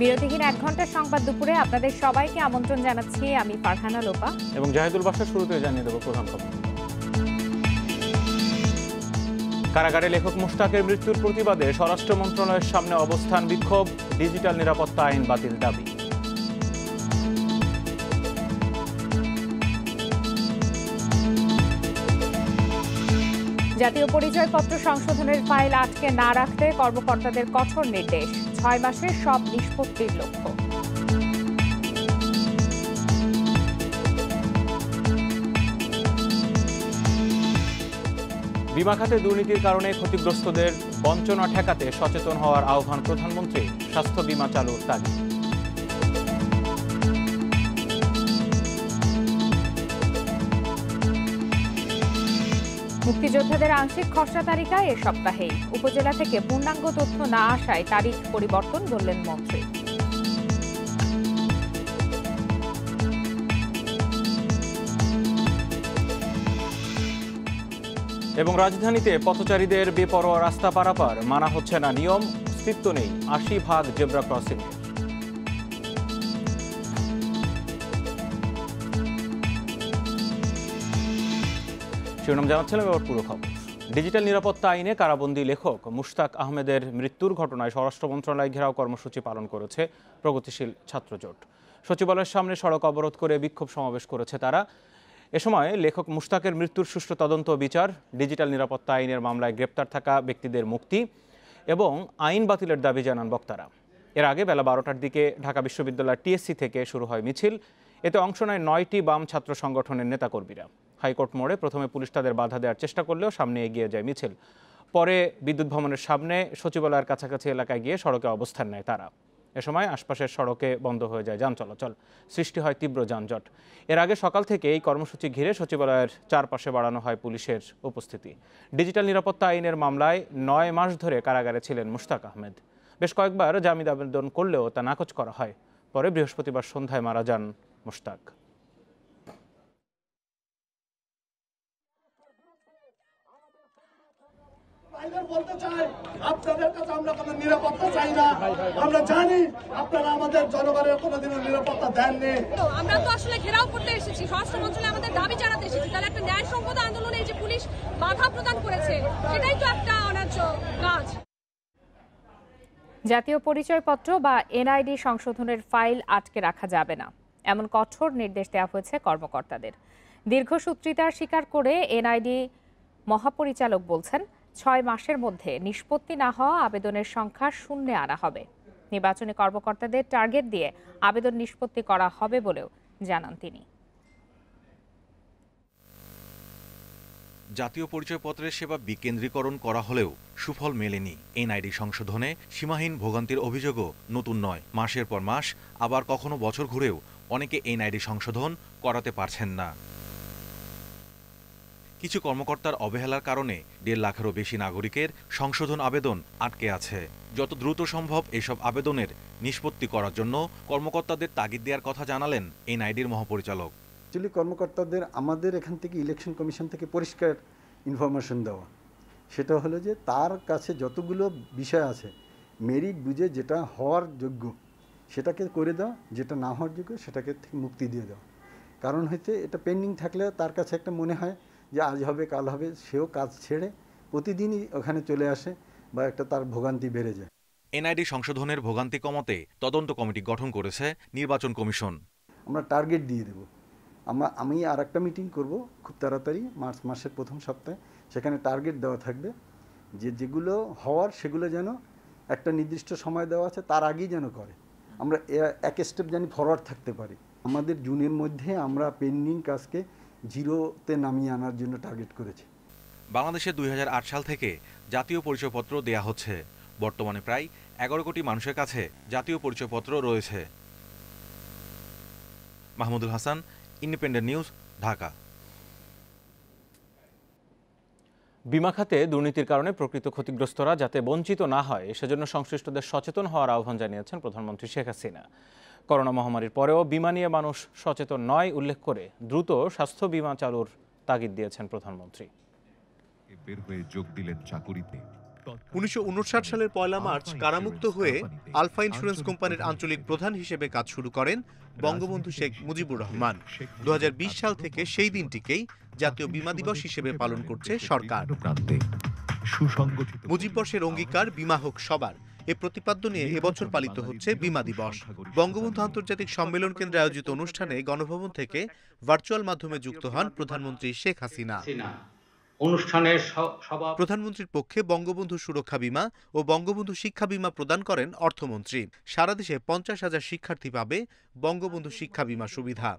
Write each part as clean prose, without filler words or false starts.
বিরতিহীন 1 ঘন্টার সংবাদ দুপুরে আপনাদের সবাইকে আমন্ত্রণ জানাচ্ছি। আমি ফারহানা লোপা এবং জাহিদুল বাসার। শুরুতে জানিয়ে দেব প্রধান খবর। কারাগারে লেখক মুশতাকের মৃত্যুর প্রতিবাদে স্বরাষ্ট্র মন্ত্রণালয়ের সামনে অবস্থান বিক্ষোভ, ডিজিটাল নিরাপত্তা আইন বাতিল দাবি। জাতীয় পরিচয়পত্র সংশোধনের ফাইল আটকে না রাখতে কর্মকর্তাদের কঠোর নির্দেশ, 6 মাসের সব নিষ্পত্তির লক্ষ্য। বিমা খাতে দুর্নীতির কারণে ক্ষতিগ্রস্তদের বঞ্চনা ঠেকাতে সচেতন হওয়ার আহ্বান প্রধানমন্ত্রী, স্বাস্থ্য বিমা চালুর তাগিদ। মুক্তিযোদ্ধাদের আংশিক খসড়া তালিকা এ সপ্তাহেই, উপজেলা থেকে পূর্ণাঙ্গ তথ্য না আসায় তারিখ পরিবর্তন বললেন মন্ত্রী। এবং রাজধানীতে পথচারীদের বেপরোয়া রাস্তা পারাপার, মানা হচ্ছে না নিয়ম, অস্তিত্ব নেই ৮০ ভাগ জেব্রা ক্রসিং। শিরোনাম জানাচ্ছিলাম, এবার পুরো খবর। ডিজিটাল নিরাপত্তা আইনে কারাবন্দী লেখক মুশতাক আহমেদের মৃত্যুর ঘটনায় স্বরাষ্ট্র মন্ত্রণালয় ঘেরাও কর্মসূচি পালন করেছে প্রগতিশীল ছাত্রজোট। সচিবালয়ের সামনে সড়ক অবরোধ করে বিক্ষোভ সমাবেশ করেছে তারা। এ সময় লেখক মুশতাকের মৃত্যুর সুষ্ঠু তদন্ত বিচার, ডিজিটাল নিরাপত্তা আইনের মামলায় গ্রেপ্তার থাকা ব্যক্তিদের মুক্তি এবং আইন বাতিলের দাবি জানান বক্তারা। এর আগে বেলা 12টার দিকে ঢাকা বিশ্ববিদ্যালয় টিএসসি থেকে শুরু হয় মিছিল। এতে অংশ নেয় 9টি বাম ছাত্র সংগঠনের নেতাকর্মীরা। হাইকোর্ট মোড়ে প্রথমে পুলিশ তাদের বাধা দেওয়ার চেষ্টা করলেও সামনে এগিয়ে যায় মিছিল। পরে বিদ্যুৎ ভবনের সামনে সচিবালয়ের কাছাকাছি এলাকায় গিয়ে সড়কে অবস্থান নেয় তারা। এ সময় আশপাশের সড়কে বন্ধ হয়ে যায় যান চলাচল, সৃষ্টি হয় তীব্র যানজট। এর আগে সকাল থেকে এই কর্মসূচি ঘিরে সচিবালয়ের চারপাশে বাড়ানো হয় পুলিশের উপস্থিতি। ডিজিটাল নিরাপত্তা আইনের মামলায় 9 মাস ধরে কারাগারে ছিলেন মুশতাক আহমেদ। বেশ কয়েকবার জামিন আবেদন করলেও তা নাকচ করা হয়। পরে বৃহস্পতিবার সন্ধ্যায় মারা যান মুশতাক। বলতে চাই, আপনাদের কাছে আমরা কোনো নিরাপত্তা চাই না। আমরা জানি আপনারা আমাদের জনগণের কোনোদিনও নিরাপত্তা দেননি। আমরা তো আসলে ঘেরাও করতে এসেছি, স্বরাষ্ট্র মন্ত্রণালয়ে আমাদের দাবি জানাতে এসেছি। তাহলে একটা ন্যায় সংহত আন্দোলনে যে পুলিশ বাধা প্রদান করেছে, সেটাই তো একটা অন্যায্য কাজ। জাতীয় পরিচয়পত্র বা এনআইডি সংশোধনের ফাইল আটকে রাখা যাবে না, এমন কঠোর নির্দেশ দেওয়া হয়েছে কর্মকর্তাদের। দীর্ঘসূত্রিতার স্বীকার করে এনআইডি মহাপরিচালক বলছেন, 6 মাসের মধ্যে নিষ্পত্তি না হওয়া আবেদনের সংখ্যা শূন্যে আনা হবে। নির্বাচনী কর্মকর্তাদের টার্গেট দিয়ে আবেদন নিষ্পত্তি করা হবে বলেও জানান তিনি। জাতীয় পরিচয়পত্রের সেবা বিকেন্দ্রীকরণ করা হলেও সুফল মেলেনি। এনআইডি সংশোধনে সীমাহীন ভোগান্তির অভিযোগও নতুন নয়। মাসের পর মাস, আবার কখনো বছর ঘুরেও অনেকে এনআইডি সংশোধন করাতে পারছেন না। কিছু কর্মকর্তার অবহেলার কারণে 1.5 লাখেরও বেশি নাগরিকের সংশোধন আবেদন আটকে আছে। যত দ্রুত সম্ভব এসব আবেদনের নিষ্পত্তি করার জন্য কর্মকর্তাদের তাগিদ দেওয়ার কথা জানালেন এনআইডির মহাপরিচালক। অ্যাকচুয়ালি কর্মকর্তাদের আমাদের এখান থেকে ইলেকশন কমিশন থেকে পরিষ্কার ইনফরমেশন দেওয়া, সেটা হলো যে তার কাছে যতগুলো বিষয় আছে মেরিট বুঝে যেটা হওয়ার যোগ্য সেটাকে করে দেওয়া, যেটা না হওয়ার যোগ্য সেটাকে থেকে মুক্তি দিয়ে দেওয়া। কারণ হচ্ছে এটা পেন্ডিং থাকলে তার কাছে একটা মনে হয় যে আজ হবে কাল হবে, সেও কাজ ছেড়ে প্রতিদিনই ওখানে চলে আসে বা একটা তার ভোগান্তি বেড়ে যায়। এনআইডি সংশোধনের ভোগান্তি কমাতে তদন্ত কমিটি গঠন করেছে নির্বাচন কমিশন। আমরা টার্গেট দিয়ে দেব। আমি আর একটা মিটিং করব খুব তাড়াতাড়ি, মার্চ মাসের প্রথম সপ্তাহে। সেখানে টার্গেট দেওয়া থাকবে যে যেগুলো হওয়ার সেগুলো যেন একটা নির্দিষ্ট সময় দেওয়া আছে তার আগেই যেন করে। আমরা এক স্টেপ জানি ফরওয়ার্ড থাকতে পারি। আমাদের জুনের মধ্যে আমরা পেন্ডিং কাজকে 0-তে নামিয়ে আনার জন্য টার্গেট করেছি। বাংলাদেশে 2008 সাল থেকে জাতীয় পরিচয়পত্র দেয়া হচ্ছে। বর্তমানে প্রায় 11 কোটি মানুষের কাছে জাতীয় পরিচয়পত্র রয়েছে। Mahmudul Hasan, independent News, Dhaka. বিমা খাতে দুর্নীতির কারণে প্রকৃত ক্ষতিগ্রস্তরা যাতে বঞ্চিত না হয় সেজন্য সংশ্লিষ্টদের সচেতন হওয়ার আহ্বান জানিয়েছেন প্রধানমন্ত্রী শেখ হাসিনা। করোনা মহামারীর পরেও বিমা নিয়ে মানুষ সচেতন নয় উল্লেখ করে দ্রুত স্বাস্থ্য বিমা চালুর তাগিদ দিয়েছেন প্রধানমন্ত্রী। বের হয়ে যোগ দিলেন চাকুরিতে। 1959 সালের 1 মার্চ কারামুক্ত হয়ে আলফা ইন্স্যুরেন্স কোম্পানির আঞ্চলিক প্রধান হিসেবে কাজ শুরু করেন বঙ্গবন্ধু শেখ মুজিবুর রহমান। 2020 সাল থেকে সেই দিনটিকেই জাতীয় বীমা দিবস হিসেবে পালন করছে সরকার। মুজিববর্ষের অঙ্গীকার বীমা হোক সবার, এ প্রতিপাদ্য নিয়ে এবছর পালিত হচ্ছে বীমা দিবস। বঙ্গবন্ধু আন্তর্জাতিক সম্মেলন কেন্দ্রে আয়োজিত অনুষ্ঠানে গণভবন থেকে ভার্চুয়াল মাধ্যমে যুক্ত হন প্রধানমন্ত্রী শেখ হাসিনা। প্রধানমন্ত্রীর পক্ষে বঙ্গবন্ধু সুরক্ষা বীমা ও বঙ্গবন্ধু শিক্ষা বীমা প্রদান করেন অর্থমন্ত্রী। সারা দেশে 50,000 শিক্ষার্থী পাবে বঙ্গবন্ধু শিক্ষা বীমা সুবিধা।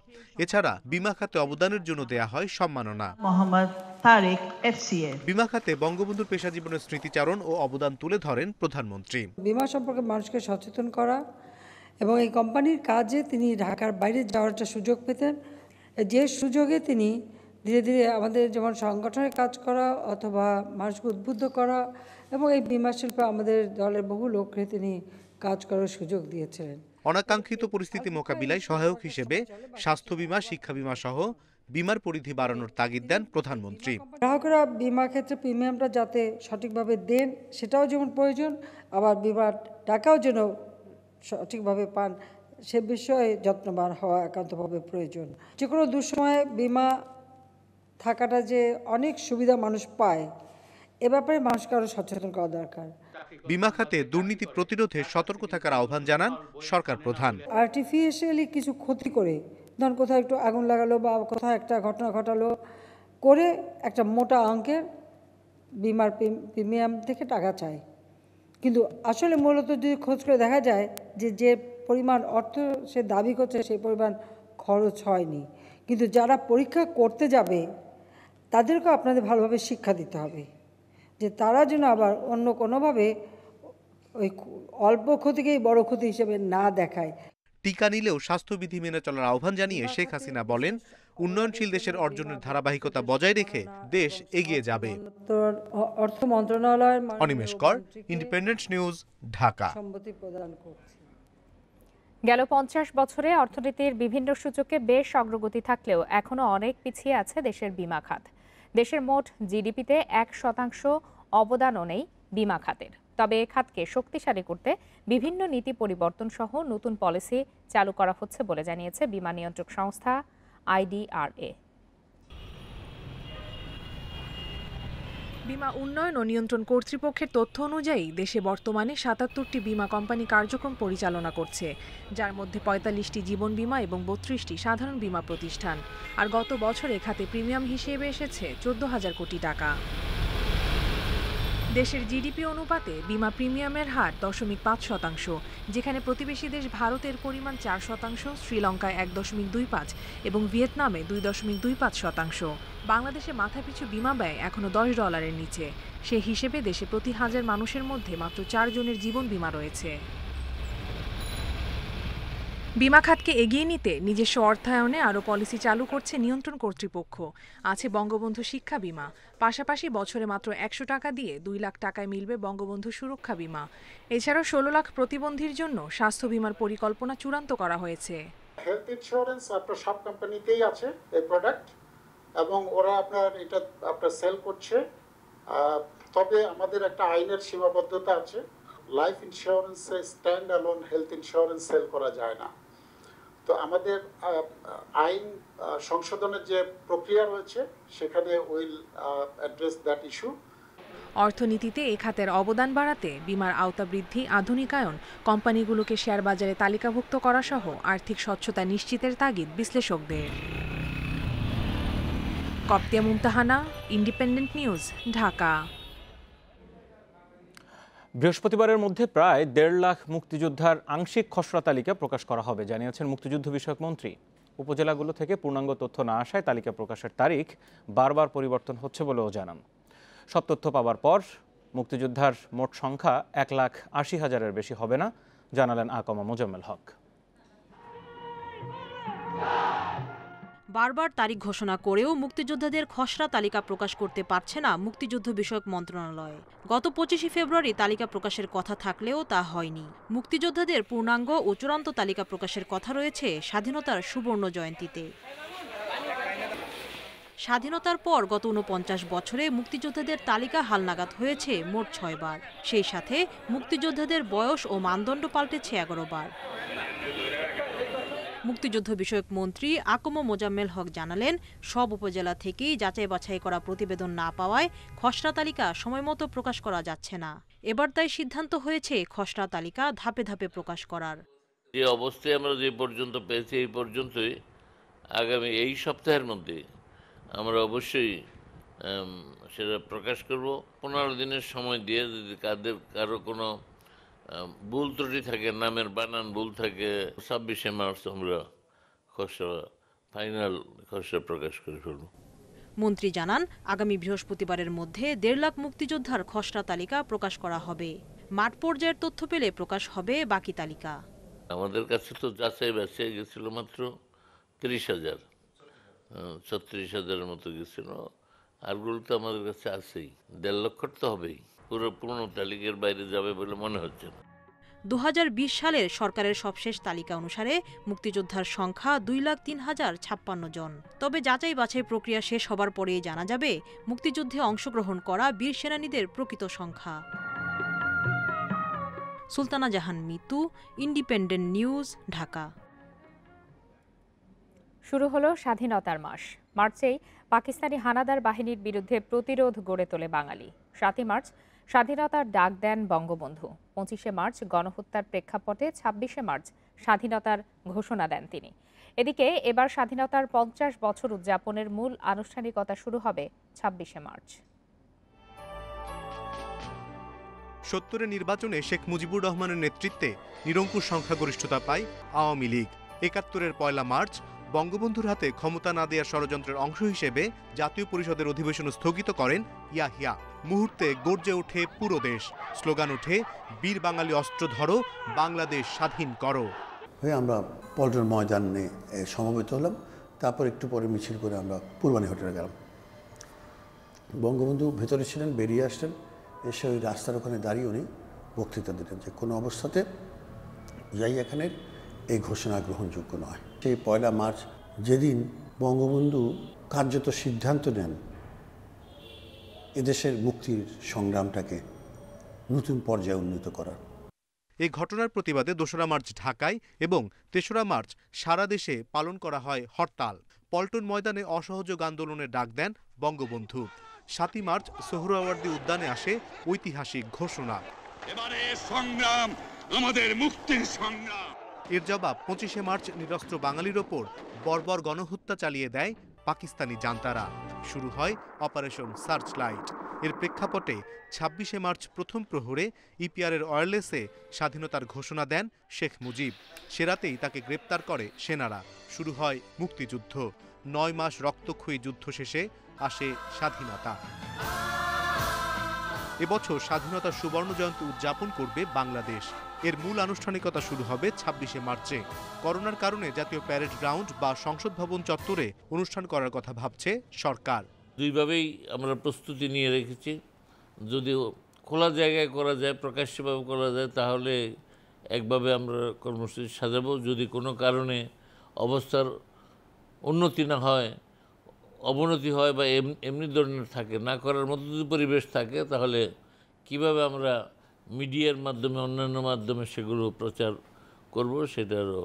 এছাড়া বীমা খাতে অবদানের জন্য দেয়া হয় সম্মাননা। বীমা খাতে বঙ্গবন্ধুর পেশা জীবনের স্মৃতিচারণ ও অবদান তুলে ধরেন প্রধানমন্ত্রী। বীমা সম্পর্কে মানুষকে সচেতন করা এবং এই কোম্পানির কাজে তিনি ঢাকার বাইরে যাওয়ার একটা সুযোগ পেতেন, যে সুযোগে তিনি ধীরে ধীরে আমাদের যেমন সংগঠনের কাজ করা অথবা মানুষকে উদ্বুদ্ধ করা এবং এই বীমা শিল্পে আমাদের দলের বহু লোককে তিনি কাজ করার সুযোগ দিয়েছিলেন। অনাকাঙ্ক্ষিত পরিস্থিতি মোকাবিলায় সহায়ক হিসেবে স্বাস্থ্য বীমা, শিক্ষা বীমা সহ বীমার পরিধি বাড়ানোর তাগিদ দেন প্রধানমন্ত্রী। গ্রাহকরা বীমা ক্ষেত্রে প্রিমিয়ামটা যাতে সঠিকভাবে দেন সেটাও যেমন প্রয়োজন, আবার বীমার টাকাও যেন সঠিকভাবে পান সে বিষয়ে যত্নবান হওয়া একান্তভাবে প্রয়োজন। যে কোনো দুঃসময়ে বীমা থাকাটা যে অনেক সুবিধা মানুষ পায় এ ব্যাপারে মানুষকে আরও সচেতন করা দরকার। বীমা খাতে দুর্নীতি প্রতিরোধে সতর্ক থাকার আহ্বান জানান সরকার প্রধান। আর্টিফিশিয়ালি কিছু ক্ষতি করে, ধরুন কোথাও একটু আগুন লাগালো বা কোথাও একটা ঘটনা ঘটালো করে একটা মোটা অঙ্কের বীমার প্রিমিয়াম থেকে টাকা চায়, কিন্তু আসলে মূলত যদি খোঁজ করে দেখা যায় যে পরিমাণ অর্থ সে দাবি করছে সেই পরিমাণ খরচ হয়নি। কিন্তু যারা পরীক্ষা করতে যাবে তাদেরকেও আপনাদের ভালোভাবে শিক্ষা দিতে হবে যে তারা যেন আবার অন্য কোনোভাবে ওই অল্প ক্ষতিকেই বড় ক্ষতি হিসেবে না দেখায়। টিকা নিলেও স্বাস্থ্যবিধি মেনে চলার আহ্বান জানিয়ে শেখ হাসিনা বলেন, উন্নয়নশীল দেশের অর্জনের ধারাবাহিকতা বজায় রেখে দেশ এগিয়ে যাবে। অর্থ মন্ত্রণালয়ের অনিমেষ কর, ইন্ডিপেন্ডেন্ট নিউজ, ঢাকা। সম্মতি প্রদান করছে। গেল 50 বছরে অর্থনীতির বিভিন্ন সূচকে বেশ অগ্রগতি থাকলেও এখনো অনেক পিছিয়ে আছে দেশের বীমা খাত। দেশের মোট জিডিপিতে 1% অবদানও নেই বীমা খাতের। তবে এ খাতকে শক্তিশালী করতে বিভিন্ন নীতি পরিবর্তন সহ নতুন পলিসি চালু করা হচ্ছে বলে জানিয়েছে বীমা নিয়ন্ত্রক সংস্থা IDRA। বীমা উন্নয়ন ও নিয়ন্ত্রণ কর্তৃপক্ষের তথ্য অনুযায়ী দেশে বর্তমানে 77টি বীমা কোম্পানি কার্যক্রম পরিচালনা করছে, যার মধ্যে 45টি জীবন বীমা এবং 32টি সাধারণ বীমা প্রতিষ্ঠান। আর গত বছর এ খাতে প্রিমিয়াম হিসেবে এসেছে 14,000 কোটি টাকা। দেশের জিডিপি অনুপাতে বীমা প্রিমিয়ামের হার 0.5%, যেখানে প্রতিবেশী দেশ ভারতের পরিমাণ 4%, শ্রীলঙ্কায় 1.25 এবং ভিয়েতনামে 2.25%। বাংলাদেশে মাথাপিছু বীমা ব্যয় এখনও $10 নিচে। সে হিসেবে দেশে প্রতি 1000 মানুষের মধ্যে মাত্র 4 জনের জীবন বীমা রয়েছে। বীমা খাতকে এগিয়ে নিতে নিজস্ব অর্থায়নে আরও পলিসি চালু করছে নিয়ন্ত্রণ কর্তৃপক্ষ। আছে বঙ্গবন্ধু শিক্ষা বীমা, পাশাপাশি বছরে মাত্র 100 টাকা দিয়ে 2 লাখ টাকায় মিলবে বঙ্গবন্ধু সুরক্ষা বীমা। এছাড়াও 16 লাখ প্রতিবন্ধীর জন্য স্বাস্থ্য বীমার পরিকল্পনা চূড়ান্ত করা হয়েছে। হেলথ ইন্স্যুরেন্স আপনার সব কোম্পানিতেই আছে এই প্রোডাক্ট, এবং ওরা আপনার সেল করছে। তবে আমাদের একটা আইনের সীমাবদ্ধতা আছে, লাইফ ইন্স্যুরেন্সে stand alone health insurance sell করা যায় না। তো আমাদের আইন সংশোধনের যে প্রক্রিয়া রয়েছে সেখানে উইল অ্যাড্রেস দ্যাট ইস্যু। অর্থনীতিতে এ খাতের অবদান বাড়াতে বীমার আওতা বৃদ্ধি, আধুনিকায়ন, কোম্পানিগুলোকে শেয়ার বাজারে তালিকাভুক্ত করা সহ আর্থিক স্বচ্ছতা নিশ্চিতের তাগিদ বিশ্লেষকদের। কপ্তিয়া মুমতাহানা, ইন্ডিপেন্ডেন্ট নিউজ, ঢাকা। বৃহস্পতিবারের মধ্যে প্রায় 1.5 লাখ মুক্তিযোদ্ধার আংশিক খসড়া তালিকা প্রকাশ করা হবে জানিয়েছেন মুক্তিযুদ্ধ বিষয়ক মন্ত্রী। উপজেলাগুলো থেকে পূর্ণাঙ্গ তথ্য না আসায় তালিকা প্রকাশের তারিখ বারবার পরিবর্তন হচ্ছে বলেও জানান। সব তথ্য পাওয়ার পর মুক্তিযোদ্ধার মোট সংখ্যা 1,80,000-এর বেশি হবে না জানালেন আকমা মোজাম্মেল হক। বারবার তারিখ ঘোষণা করেও মুক্তিযোদ্ধাদের খসড়া তালিকা প্রকাশ করতে পারছে না মুক্তিযুদ্ধ বিষয়ক মন্ত্রণালয়। গত 25 ফেব্রুয়ারি তালিকা প্রকাশের কথা থাকলেও তা হয়নি। মুক্তিযোদ্ধাদের পূর্ণাঙ্গ ও চূড়ান্ত তালিকা প্রকাশের কথা রয়েছে স্বাধীনতার সুবর্ণ জয়ন্তীতে। স্বাধীনতার পর গত ৪৯ বছরে মুক্তিযোদ্ধাদের তালিকা হালনাগাদ হয়েছে মোট ৬ বার। সেই সাথে মুক্তিযোদ্ধাদের বয়স ও মানদণ্ড পাল্টেছে ১১ বার। মুক্তিযুদ্ধ বিষয়ক মন্ত্রী আকম মোজাম্মেল হক জানালেন, সব উপজেলা থেকেই যাচাই বাছাই করা প্রতিবেদন না পাওয়ায় খসড়া তালিকা সময়মতো প্রকাশ করা যাচ্ছে না। এবার তাই সিদ্ধান্ত হয়েছে খসড়া তালিকা ধাপে ধাপে প্রকাশ করার। যে অবস্থায় আমরা যে পর্যন্ত পেয়েছি এই পর্যন্তই, আগামী এই সপ্তাহের মধ্যে আমরা অবশ্যই সেটা প্রকাশ করব। 15 দিনের সময় দিয়ে যদি কারো কোনো ভুল ত্রুটি থাকে, নামের বানান ভুল থাকে, 26শে মার্চ আমরা ফাইনাল খসড়া প্রকাশ করে ফেলব। মন্ত্রী জানান, আগামী বৃহস্পতিবারের মধ্যে 1.5 লাখ মুক্তিযোদ্ধার খসড়া তালিকা প্রকাশ করা হবে। মাঠ পর্যায়ের তথ্য পেলে প্রকাশ হবে বাকি তালিকা। আমাদের কাছে তো যাচাই বাছাই গেছিল মাত্র 30,000, 36,000-এর মতো গেছিল। আরগুলো তো আমাদের কাছে আছেই, 1.5 লক্ষ তো হবেই। পুরনো তালিকার বাইরে যাবে বলে মনে হচ্ছে না। 2020 সালের সরকারের সবশেষ তালিকা অনুসারে মুক্তিযোদ্ধার সংখ্যা 2,03,056 জন। তবে যাচাই বাছাই প্রক্রিয়া শেষ হবার পরেই জানা যাবে মুক্তিযুদ্ধে অংশগ্রহণ করা বীর সেনানীদের প্রকৃত সংখ্যা। সুলতানা জাহান মিতু, ইন্ডিপেন্ডেন্ট নিউজ, ঢাকা। শুরু হলো স্বাধীনতার মাস। মার্চেই পাকিস্তানি হানাদার বাহিনীর বিরুদ্ধে প্রতিরোধ গড়ে তোলে বাঙালি। 7 মার্চ স্বাধীনতার ডাক দেন বঙ্গবন্ধু। 25শে মার্চ গণহত্যার প্রেক্ষাপটে 26শে মার্চ স্বাধীনতার ঘোষণা দেন তিনি। এদিকে এবার স্বাধীনতার 50 বছর উদযাপনের মূল আনুষ্ঠানিকতা শুরু হবে 26শে মার্চ। 70-এর নির্বাচনে শেখ মুজিবুর রহমানের নেতৃত্বে নিরঙ্কুশ সংখ্যাগরিষ্ঠতা পায় আওয়ামী লীগ। 71-এর 1 মার্চ বঙ্গবন্ধুর হাতে ক্ষমতা না দেওয়ার ষড়যন্ত্রের অংশ হিসেবে জাতীয় পরিষদের অধিবেশন স্থগিত করেন ইয়াহিয়া। মুহূর্তে গর্জে ওঠে পুরো দেশ। স্লোগান ওঠে, বীর বাঙালি অস্ত্র ধরো, বাংলাদেশ স্বাধীন করো। আমরা পল্টন ময়দানে সমবেত হলাম। তারপর একটু পরে মিছিল করে আমরা পূর্বানী হোটেলে গেলাম। বঙ্গবন্ধু ভেতরে ছিলেন, বেরিয়ে আসলেন, এসে ওই রাস্তার ওখানে দাঁড়িয়ে উনি বক্তৃতা দিলেন যে কোনো অবস্থাতে ইয়াহিয়া খানের এই ঘোষণা গ্রহণযোগ্য নয়। সেই 1 মার্চ যেদিন বঙ্গবন্ধু কার্যত সিদ্ধান্ত নেন এদেশের মুক্তির সংগ্রামটাকে নতুন পর্যায়ে উন্নীত করার। এই ঘটনার প্রতিবাদে 2রা মার্চ ঢাকায় এবং 3রা মার্চ সারা দেশে পালন করা হয় হরতাল। পল্টন ময়দানে অসহযোগ আন্দোলনের ডাক দেন বঙ্গবন্ধু। 7 মার্চ সোহরাওয়ার্দী উদ্যানে আসে ঐতিহাসিক ঘোষণা, এবারে সংগ্রাম আমাদের মুক্তির সংগ্রাম। এর জবাব 25শে মার্চ নিরস্ত্র বাঙালির ওপর বর্বর গণহত্যা চালিয়ে দেয় পাকিস্তানি জান্তারা। শুরু হয় অপারেশন সার্চলাইট। এর প্রেক্ষাপটে 26শে মার্চ প্রথম প্রহরে ইপিআরের ওয়্যারলেসে স্বাধীনতার ঘোষণা দেন শেখ মুজিব। সে রাতেই তাকে গ্রেপ্তার করে সেনারা। শুরু হয় মুক্তিযুদ্ধ। 9 মাস রক্তক্ষয়ী যুদ্ধ শেষে আসে স্বাধীনতা। এবছর স্বাধীনতার সুবর্ণ জয়ন্তী উদযাপন করবে বাংলাদেশ। এর মূল আনুষ্ঠানিকতা শুরু হবে 26শে মার্চে। করোনার কারণে জাতীয় প্যারেড গ্রাউন্ড বা সংসদ ভবন চত্বরে অনুষ্ঠান করার কথা ভাবছে সরকার। দুইভাবেই আমরা প্রস্তুতি নিয়ে রেখেছি। যদি খোলা জায়গায় করা যায়, প্রকাশ্যভাবে করা যায়, তাহলে একভাবে আমরা কর্মসূচি সাজাবো। যদি কোনো কারণে অবস্থার উন্নতি না হয়, অবনতি হয় বা এমনি ধরনের থাকে, না করার মতো যদি পরিবেশ থাকে, তাহলে কিভাবে আমরা মিডিয়ার মাধ্যমে, অন্যান্য মাধ্যমে সেগুলো প্রচার করব, সেটারও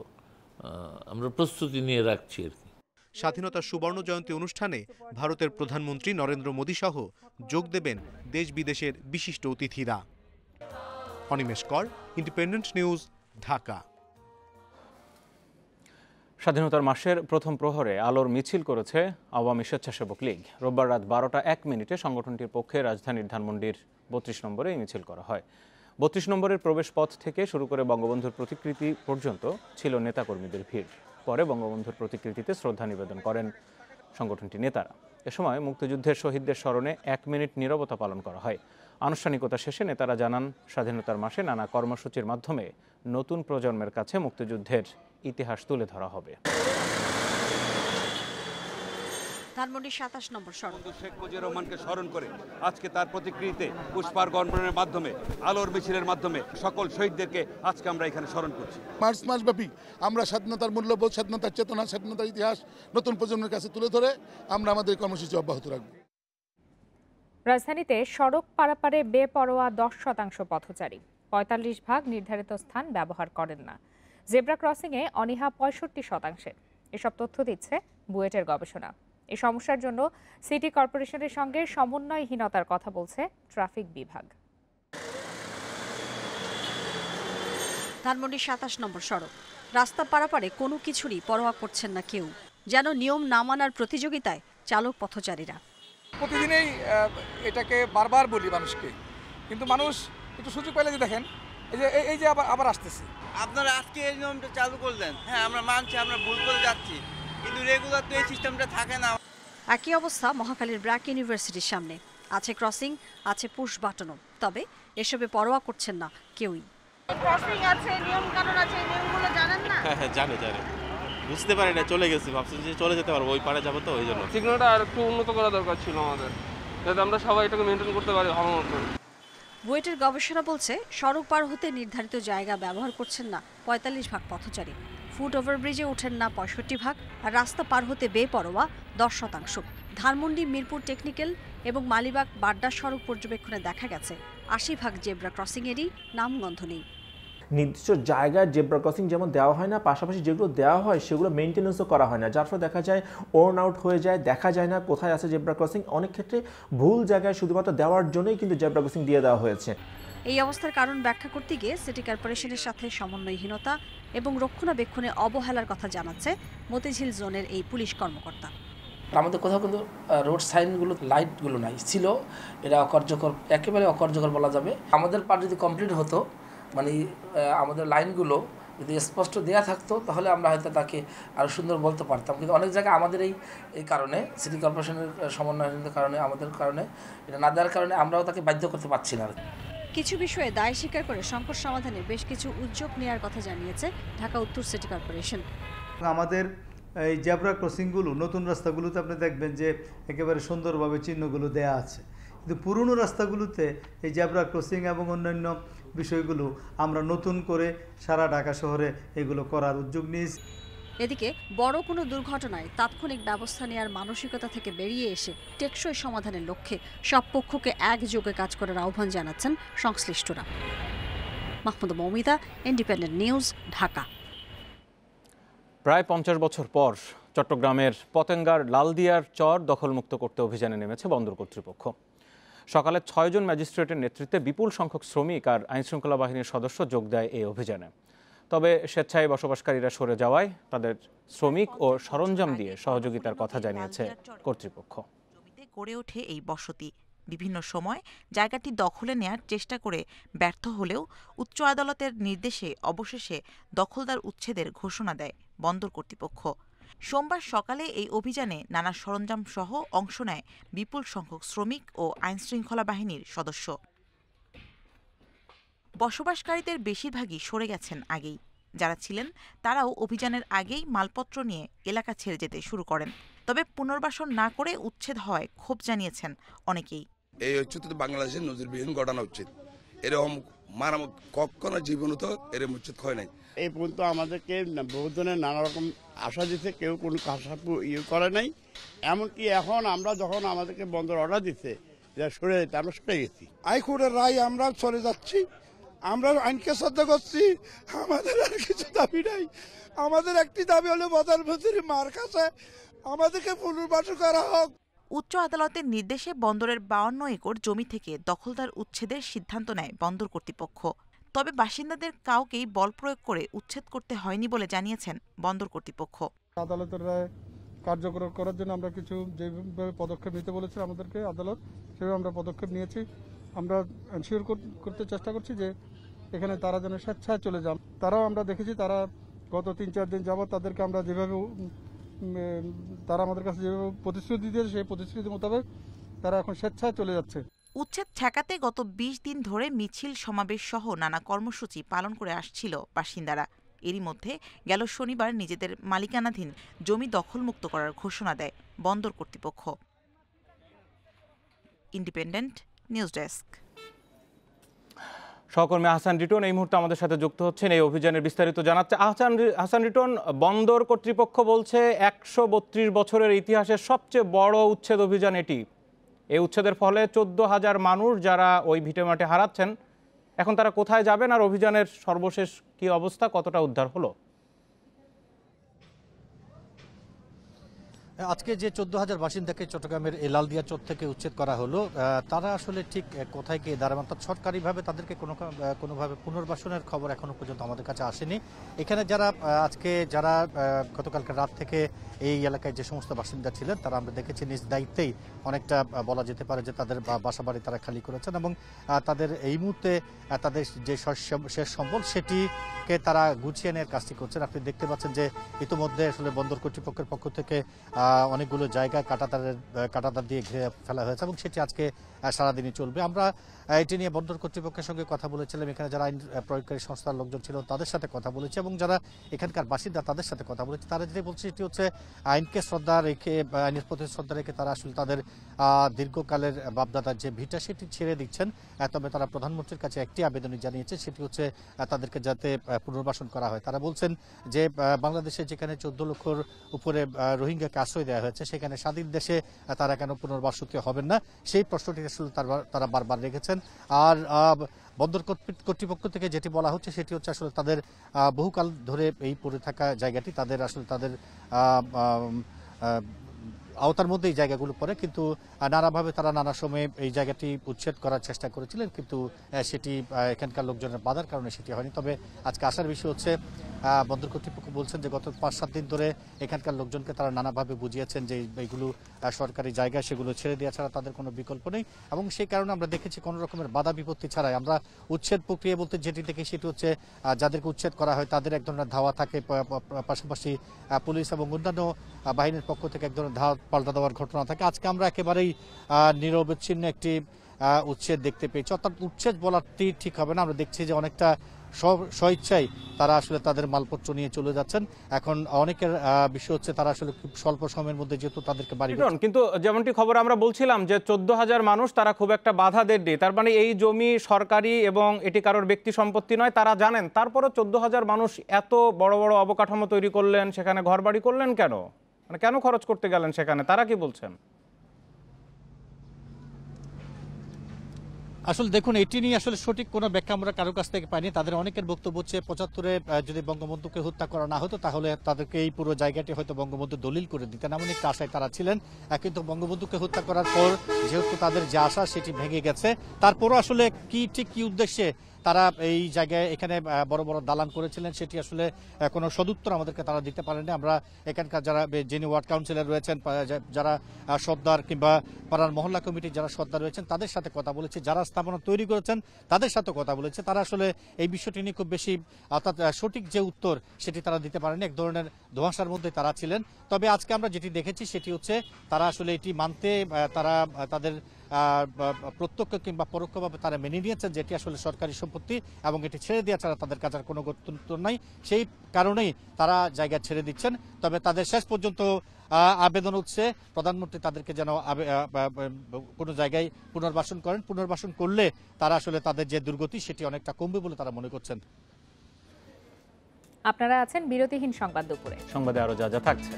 আমরা প্রস্তুতি নিয়ে রাখছি আর কি। স্বাধীনতার সুবর্ণ জয়ন্তী অনুষ্ঠানে ভারতের প্রধানমন্ত্রী নরেন্দ্র মোদী সহ যোগ দেবেন দেশ বিদেশের বিশিষ্ট অতিথিরা। অনিমেষ কর, ইন্ডিপেন্ডেন্ট নিউজ, ঢাকা। স্বাধীনতার মাসের প্রথম প্রহরে আলোর মিছিল করেছে আওয়ামী স্বেচ্ছাসেবক লীগ। রোববার রাত 12টা 1 মিনিটে সংগঠনটির পক্ষে রাজধানীর ধানমন্ডির 32 নম্বরে এই মিছিল করা হয়। 32 নম্বরের প্রবেশ পথ থেকে শুরু করে বঙ্গবন্ধুর প্রতিকৃতি পর্যন্ত ছিল নেতাকর্মীদের ভিড়। পরে বঙ্গবন্ধুর প্রতিকৃতিতে শ্রদ্ধা নিবেদন করেন সংগঠনটির নেতারা। এ সময় মুক্তিযুদ্ধের শহীদদের স্মরণে 1 মিনিট নীরবতা পালন করা হয়। আনুষ্ঠানিকতা শেষে নেতারা জানান, স্বাধীনতার মাসে নানা কর্মসূচির মাধ্যমে নতুন প্রজন্মের কাছে মুক্তিযুদ্ধের ইতিহাস তুলে ধরা হবে। ধানমন্ডির 27 নম্বর সড়ক শেখ মুজিবুর রহমানকে স্মরণ করে আজকে তার প্রতিকৃতিতে পুষ্পার্ঘ অর্পণের মাধ্যমে আলোর মিছিলের মাধ্যমে সকল শহীদদেরকে আজকে আমরা এখানে স্মরণ করছি। মার্চ মাসব্যাপী আমরা স্বাধীনতার মূল্যবোধ, স্বাধীনতার চেতনা, স্বাধীনতার ইতিহাস নতুন প্রজন্মের কাছে তুলে ধরে আমরা আমাদের কর্মসূচি অব্যাহত রাখব। রাজধানীতে সড়ক পারাপারে বেপরোয়া 10% পথচারী, 45% নির্ধারিত স্থান ব্যবহার করেন না। জেব্রা ক্রসিংয়ে অনীহা 65%। এসব তথ্য দিচ্ছে বুয়েটের গবেষণা। এই সমস্যার জন্য সিটি কর্পোরেশনের সঙ্গে সমন্বয়হীনতার কথা বলছে ট্রাফিক বিভাগ। ধানমন্ডির 27 নম্বর সড়ক, রাস্তা পারাপারে কোনো কিছুরই পরোয়া করছেন না কেউ, যেন নিয়ম না মানার প্রতিযোগিতায় চালক পথচারীরা। প্রতিদিনই এটাকে বারবার বলি মানুষকে, কিন্তু মানুষ একটু সুযোগ পেলে যে দেখেন এই যে আবার আসতেছে। আপনারা আজকে এই নিয়মটা চালু করলেন, হ্যাঁ আমরা মানছি, আমরা ভুল করে যাচ্ছি, কিন্তু রেগুলার তো এই সিস্টেমটা থাকে না। একই অবস্থা মহাখালীর ব্র্যাক ইউনিভার্সিটির সামনে। আছে ক্রসিং, আছে পুশ বাটনও, তবে এসবে পরোয়া করছেন না কেউই। ক্রসিং আছে, নিয়ম কানুন আছে, নিয়মগুলো জানেন না? হ্যাঁ জানে, বুঝতে পারি না, চলে গেছি, ভাবছি যে চলে যেতে পারবো, ওই পারে যাবো, তো ওই জন্য সিগন্যালটা আর একটু উন্নত করা দরকার ছিল আমাদের, যাতে আমরা সবাই এটাকে মেনটেন করতে পারি ভালো মতো। বুয়েটের গবেষণা বলছে সড়ক পার হতে নির্ধারিত জায়গা ব্যবহার করছেন না 45% পথচারী, ফুট ওভারব্রিজে ওঠেন না 65%, আর রাস্তা পার হতে বেপরোয়া 10%। ধানমন্ডি মিরপুর টেকনিক্যাল এবং মালিবাগ বাড্ডা সড়ক পর্যবেক্ষণে দেখা গেছে 80% জেব্রা ক্রসিংয়েরই নামগন্ধ নেই। নির্দিষ্ট জায়গায় জেব্রা ক্রসিং যেমন দেওয়া হয় না, পাশাপাশি যেগুলো দেওয়া হয় সেগুলো মেনটেন্যান্সও করা হয় না, যার ফলে দেখা যায় ওর্ন আউট হয়ে যায়, দেখা যায় না কোথায় আছে জেব্রা ক্রসিং। অনেক ক্ষেত্রে ভুল জায়গায় শুধুমাত্র দেওয়ার জন্যই কিন্তু জেব্রা ক্রসিং দিয়ে দেওয়া হয়েছে। এই অবস্থার কারণ ব্যাখ্যা করতে গিয়ে সিটি কর্পোরেশনের সাথে সমন্বয়হীনতা এবং রক্ষণাবেক্ষণে অবহেলার কথা জানাচ্ছে মতিঝিল জোনের এই পুলিশ কর্মকর্তা। আমাদের কোথাও কিন্তু রোড সাইনগুলো, লাইটগুলো নাই, ছিল এরা অকার্যকর, একেবারে অকার্যকর বলা যাবে। আমাদের পার্ট যদি কমপ্লিট হতো, মানে আমাদের লাইনগুলো যদি স্পষ্ট দেওয়া থাকতো, তাহলে আমরা হয়তো তাকে আরও সুন্দর বলতে পারতাম। কিন্তু অনেক জায়গায় আমাদের এই কারণে, সিটি কর্পোরেশনের সমন্বয়ের কারণে, আমাদের কারণে, এটা না দেওয়ার কারণে আমরাও তাকে বাধ্য করতে পারছি না। কিছু বিষয়ে দায় স্বীকার করে সংকট সমাধানে বেশ কিছু উদ্যোগ নেওয়ার কথা জানিয়েছে ঢাকা উত্তর সিটি কর্পোরেশন। আমাদের এই জেব্রা ক্রসিংগুলো, নতুন রাস্তাগুলোতে আপনি দেখবেন যে একেবারে সুন্দরভাবে চিহ্নগুলো দেয়া আছে, কিন্তু পুরনো রাস্তাগুলোতে এই জেব্রা ক্রসিং এবং অন্যান্য বিষয়গুলো আমরা নতুন করে সারা ঢাকা শহরে এগুলো করার উদ্যোগ নিয়েছি। এদিকে বড় কোনো দুর্ঘটনায় তাৎক্ষণিক ব্যবস্থা নেওয়ার মানসিকতা থেকে বেরিয়ে এসে টেকসই সমাধানের লক্ষ্যে সব পক্ষকে একযোগে কাজ করার আহ্বান জানাচ্ছেন সংশ্লিষ্টরা। Mahmuda Moumita, independent News, Dhaka. প্রায় 50 বছর পর চট্টগ্রামের পতেঙ্গার লালদিয়ার চর দখলমুক্ত করতে অভিযানে নেমেছে বন্দর কর্তৃপক্ষ। সকালে 6 জন ম্যাজিস্ট্রেটের নেতৃত্বে বিপুল সংখ্যক শ্রমিক আর আইনশৃঙ্খলা বাহিনীর সদস্য যোগ দেয় এই অভিযানে। তবে স্বেচ্ছায় বসবাসকারীরা সরে যাওয়ায় তাদের শ্রমিক ও সরঞ্জাম দিয়ে সহযোগিতার কথা জানিয়েছে কর্তৃপক্ষ। গড়ে ওঠে এই বসতি। বিভিন্ন সময় জায়গাটি দখলে নেয়ার চেষ্টা করে ব্যর্থ হলেও উচ্চ আদালতের নির্দেশে অবশেষে দখলদার উচ্ছেদের ঘোষণা দেয় বন্দর কর্তৃপক্ষ। সোমবার সকালে এই অভিযানে নানা সরঞ্জাম সহ অংশ নেয় বিপুল সংখ্যক শ্রমিক ও আইনশৃঙ্খলা বাহিনীর সদস্য। বসবাসকারীদের বেশিরভাগই সরে গেছেন আগেই। যারা ছিলেন তারাও অভিযানের আগেই মালপত্র নিয়ে এলাকা ছেড়ে যেতে শুরু করেন। তবে পুনর্বাসন না করে উচ্ছেদ হওয়ায় ক্ষোভ জানিয়েছেন অনেকেই। এই হচ্ছে তো বাংলাদেশের নজিরবিহীন ঘটনা উচিত, এরকম কখনো জীবনে তো এরকম উচিত হয় নাই। এই পর্যন্ত আমাদেরকে বহুজনের নানা রকম আশা দিতে, কেউ কোনো কাজা করে নাই। এমনকি এখন আমরা যখন আমাদেরকে বন্দর অর্ডার দিচ্ছে সরে যেতে, আমরা সরে গেছি। হাইকোর্টের রায় আমরা চলে যাচ্ছি, আমরা আইনকে শ্রদ্ধা করছি, আমাদের আর কিছু দাবি নাই। আমাদের একটি দাবি হলো প্রধানমন্ত্রী মার কাছে আমাদেরকে পুনর্বাসন করা হোক। উচ্চ আদালতের নির্দেশে বন্দরের 52 একর জমি থেকে দখলদার উচ্ছেদের সিদ্ধান্ত নেয় বন্দর কর্তৃপক্ষ। তবে বাসিন্দাদের কাউকেই বল প্রয়োগ করে উচ্ছেদ করতে হয়নি বলে জানিয়েছেন বন্দর কর্তৃপক্ষ। আদালতের রায় কার্যকর করার জন্য আমরা কিছু যেভাবে পদক্ষেপ নিতে বলেছে আমাদেরকে আদালত, সেভাবে আমরা পদক্ষেপ নিয়েছি। আমরা এনশিওর করতে চেষ্টা করছি যে এখানে তারা যেন স্বেচ্ছায় চলে যান। তারাও আমরা দেখেছি, তারা গত 3-4 দিন যাবত তাদেরকে আমরা যেভাবে, তারা আমাদের কাছে যেভাবে প্রতিশ্রুতি দিয়েছে সেই প্রতিশ্রুতি মোতাবেক তারা এখন স্বেচ্ছায় চলে যাচ্ছে। উচ্ছেদ ঠেকাতে গত 20 দিন ধরে মিছিল, সমাবেশ সহ নানা কর্মসূচি পালন করে আসছিল বাসিন্দারা। এরই মধ্যে গেল শনিবার নিজেদের মালিকানাধীন জমি দখলমুক্ত করার ঘোষণা দেয় বন্দর কর্তৃপক্ষ। Independent news desk. সহকর্মী আহসান রিটন এই মুহূর্তে আমাদের সাথে যুক্ত হচ্ছেন, এই অভিযানের বিস্তারিত জানাচ্ছে। আহসান রিটন, বন্দর কর্তৃপক্ষ বলছে 132 বছরের ইতিহাসের সবচেয়ে বড় উচ্ছেদ অভিযান এটি। এই উচ্ছেদের ফলে 14,000 মানুষ যারা ওই ভিটেমাটি হারাচ্ছেন, এখন তারা কোথায় যাবেন আর অভিযানের সর্বশেষ কি অবস্থা, কতটা উদ্ধার হলো? আজকে যে 14,000 বাসিন্দাকে চট্টগ্রামের এই লালদিয়া চর থেকে উচ্ছেদ করা হলো, তারা আসলে ঠিক কোথায় গিয়ে দাঁড়াবেন, অর্থাৎ সরকারিভাবে তাদেরকে কোনোভাবে পুনর্বাসনের খবর এখনো পর্যন্ত আমাদের কাছে আসেনি। এখানে যারা গতকালকে রাত থেকে এই এলাকায় যে সমস্ত বাসিন্দা ছিলেন, তারা আমরা দেখেছি নিজ দায়িত্বেই অনেকটা বলা যেতে পারে যে তাদের বাসা বাড়ি তারা খালি করেছেন এবং তাদের এই মুহূর্তে তাদের যে শেষ সম্বল সেটিকে তারা গুছিয়ে নেওয়ার কাজটি করছেন। আপনি দেখতে পাচ্ছেন যে ইতিমধ্যে আসলে বন্দর কর্তৃপক্ষের পক্ষ থেকে অনেকগুলো জায়গায় কাঁটাতার দিয়ে ঘিরে ফেলা হয়েছে এবং সেটি আজকে সারাদিনই চলবে। আমরা এটি নিয়ে বন্দর কর্তৃপক্ষের সঙ্গে কথা বলেছিলাম, এখানে যারা আইন প্রয়োগকারী সংস্থার লোকজন ছিল তাদের সাথে কথা বলেছি এবং যারা এখানকার বাসিন্দা তাদের সাথে কথা বলেছি। তারা যেটি বলছে সেটি হচ্ছে আইনকে শ্রদ্ধা রেখে, আইনের প্রতি শ্রদ্ধা রেখে তারা আসলে তাদের দীর্ঘকালের বাপদাদার যে ভিটা সেটি ছেড়ে দিচ্ছেন। তবে তারা প্রধানমন্ত্রীর কাছে একটি আবেদনই জানিয়েছে, সেটি হচ্ছে তাদেরকে যাতে পুনর্বাসন করা হয়। তারা বলছেন যে বাংলাদেশে যেখানে 14 লক্ষর উপরে রোহিঙ্গাকে আশ্রয় দেওয়া হয়েছে, সেখানে স্বাধীন দেশে তারা কেন পুনর্বাসিত হবেন না, সেই প্রশ্নটি আসলে তারা বারবার রেখেছেন। আর বন্দর কর্তৃপক্ষ থেকে যেটি বলা হচ্ছে সেটি হচ্ছে আসলে তাদের বহুকাল ধরে এই পড়ে থাকা জায়গাটি তাদের আসলে তাদের আওতার মধ্যে এই জায়গাগুলো পড়ে, কিন্তু নানাভাবে তারা নানা সময়ে এই জায়গাটি উচ্ছেদ করার চেষ্টা করেছিলেন, কিন্তু সেটি এখানকার লোকজনের বাধার কারণে সেটি হয়নি। তবে আজকে আসার বিষয় হচ্ছে বন্দর কর্তৃপক্ষ বলছেন যে গত 5-7 দিন ধরে এখানকার লোকজনকে তারা নানাভাবে বুঝিয়েছেন যে এইগুলো সরকারি জায়গা, সেগুলো ছেড়ে দেওয়া ছাড়া তাদের কোনো বিকল্প নেই এবং সেই কারণে আমরা দেখেছি কোনো রকমের বাধা বিপত্তি ছাড়াই আমরা উচ্ছেদ প্রক্রিয়া বলতে যেটি দেখি সেটি হচ্ছে যাদেরকে উচ্ছেদ করা হয় তাদের এক ধরনের ধাওয়া থাকে, পাশাপাশি পুলিশ এবং অন্যান্য বাহিনীর পক্ষ থেকে এক ধরনের ধাওয়া পাল্টা দেওয়ার ঘটনা থাকে। আজকে আমরা একেবারেই নিরবচ্ছিন্ন একটি উচ্ছেদ দেখতে পেয়েছি, অর্থাৎ উচ্ছেদ বলাটি ঠিক হবে না। আমরা দেখছি যে অনেকটা স্বইচ্ছায় তারা আসলে তাদের মালপত্র নিয়ে চলে যাচ্ছেন। এখন অনেকের বিষয় হচ্ছে তারা আসলে খুব স্বল্প সময়ের মধ্যে যেহেতু তাদেরকে বাড়ি, কিন্তু যেমনটি খবর আমরা বলছিলাম যে 14,000 মানুষ তারা খুব একটা বাধা দেননি, তার মানে এই জমি সরকারি এবং এটি কারোর ব্যক্তি সম্পত্তি নয়, তারা জানেন। তারপরও 14,000 মানুষ এত বড় বড় অবকাঠামো তৈরি করলেন, সেখানে ঘরবাড়ি করলেন কেন, মানে কেন খরচ করতে গেলেন সেখানে, তারা কি বলছেন? আসলে দেখুন, এটি নিয়ে আসলে সঠিক কোনো ব্যাখ্যা আমরা কারোর কাছ থেকে পাইনি। তাদের অনেকের বক্তব্য হচ্ছে 75-এ যদি বঙ্গবন্ধুকে হত্যা করা না হতো তাহলে তাদেরকে এই পুরো জায়গাটি হয়তো বঙ্গবন্ধু দলিল করে দিতেন, এমন একটা আশায় তারা ছিলেন। কিন্তু বঙ্গবন্ধুকে হত্যা করার পর যেহেতু তাদের যে আশা সেটি ভেঙে গেছে, তারপরও আসলে কি উদ্দেশ্যে তারা এই জায়গায় এখানে বড় বড় দালান করেছিলেন সেটি আসলে কোনো সদুত্তর আমাদেরকে তারা দিতে পারেনি। আমরা এখানকার যারা যিনি ওয়ার্ড কাউন্সিলর রয়েছেন, যারা সর্দার কিংবা পাড়ার মহল্লা কমিটির যারা সর্দার রয়েছেন তাদের সাথে কথা বলেছি, যারা স্থাপনা তৈরি করেছেন তাদের সাথে কথা বলেছে। তারা আসলে এই বিষয়টি নিয়ে খুব বেশি, অর্থাৎ সঠিক যে উত্তর সেটি তারা দিতে পারেনি, এক ধরনের ধোঁয়াশার মধ্যে তারা ছিলেন। তবে আজকে আমরা যেটি দেখেছি সেটি হচ্ছে তারা আসলে এটি মানতে তারা তাদের প্রত্যক্ষ কিংবা পরোক্ষভাবে তারা মেনে নিয়েছেন যেটি আসলে সরকারি সম্পত্তি এবং এটি ছেড়ে দেওয়া ছাড়া তাদের কাছে কোনো গত্যন্তর নাই, সেই কারণেই তারা জায়গা ছেড়ে দিচ্ছেন। তবে তাদের শেষ পর্যন্ত আবেদন হচ্ছে প্রধানমন্ত্রী তাদেরকে যেন কোনো জায়গায় পুনর্বাসন করেন, পুনর্বাসন করলে তারা আসলে তাদের যে দুর্গতি সেটি অনেকটা কমবে বলে তারা মনে করছেন। আপনারা আছেন বিরতিহীন সংবাদ দুপুরে, সংবাদে আরো যা যা থাকছে।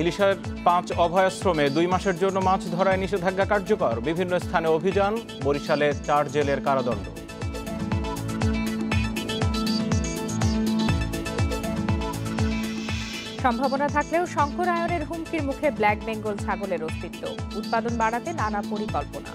ইলিশের 5 অভয়াশ্রমে 2 মাসের জন্য মাছ ধরায় নিষেধাজ্ঞা কার্যকর, বিভিন্ন স্থানে অভিযান, বরিশালে 4 জেলের কারাদণ্ড। সম্ভাবনা থাকলেও শঙ্করায়নের হুমকির মুখে ব্ল্যাক বেঙ্গল ছাগলের অস্তিত্ব, উৎপাদন বাড়াতে নানা পরিকল্পনা।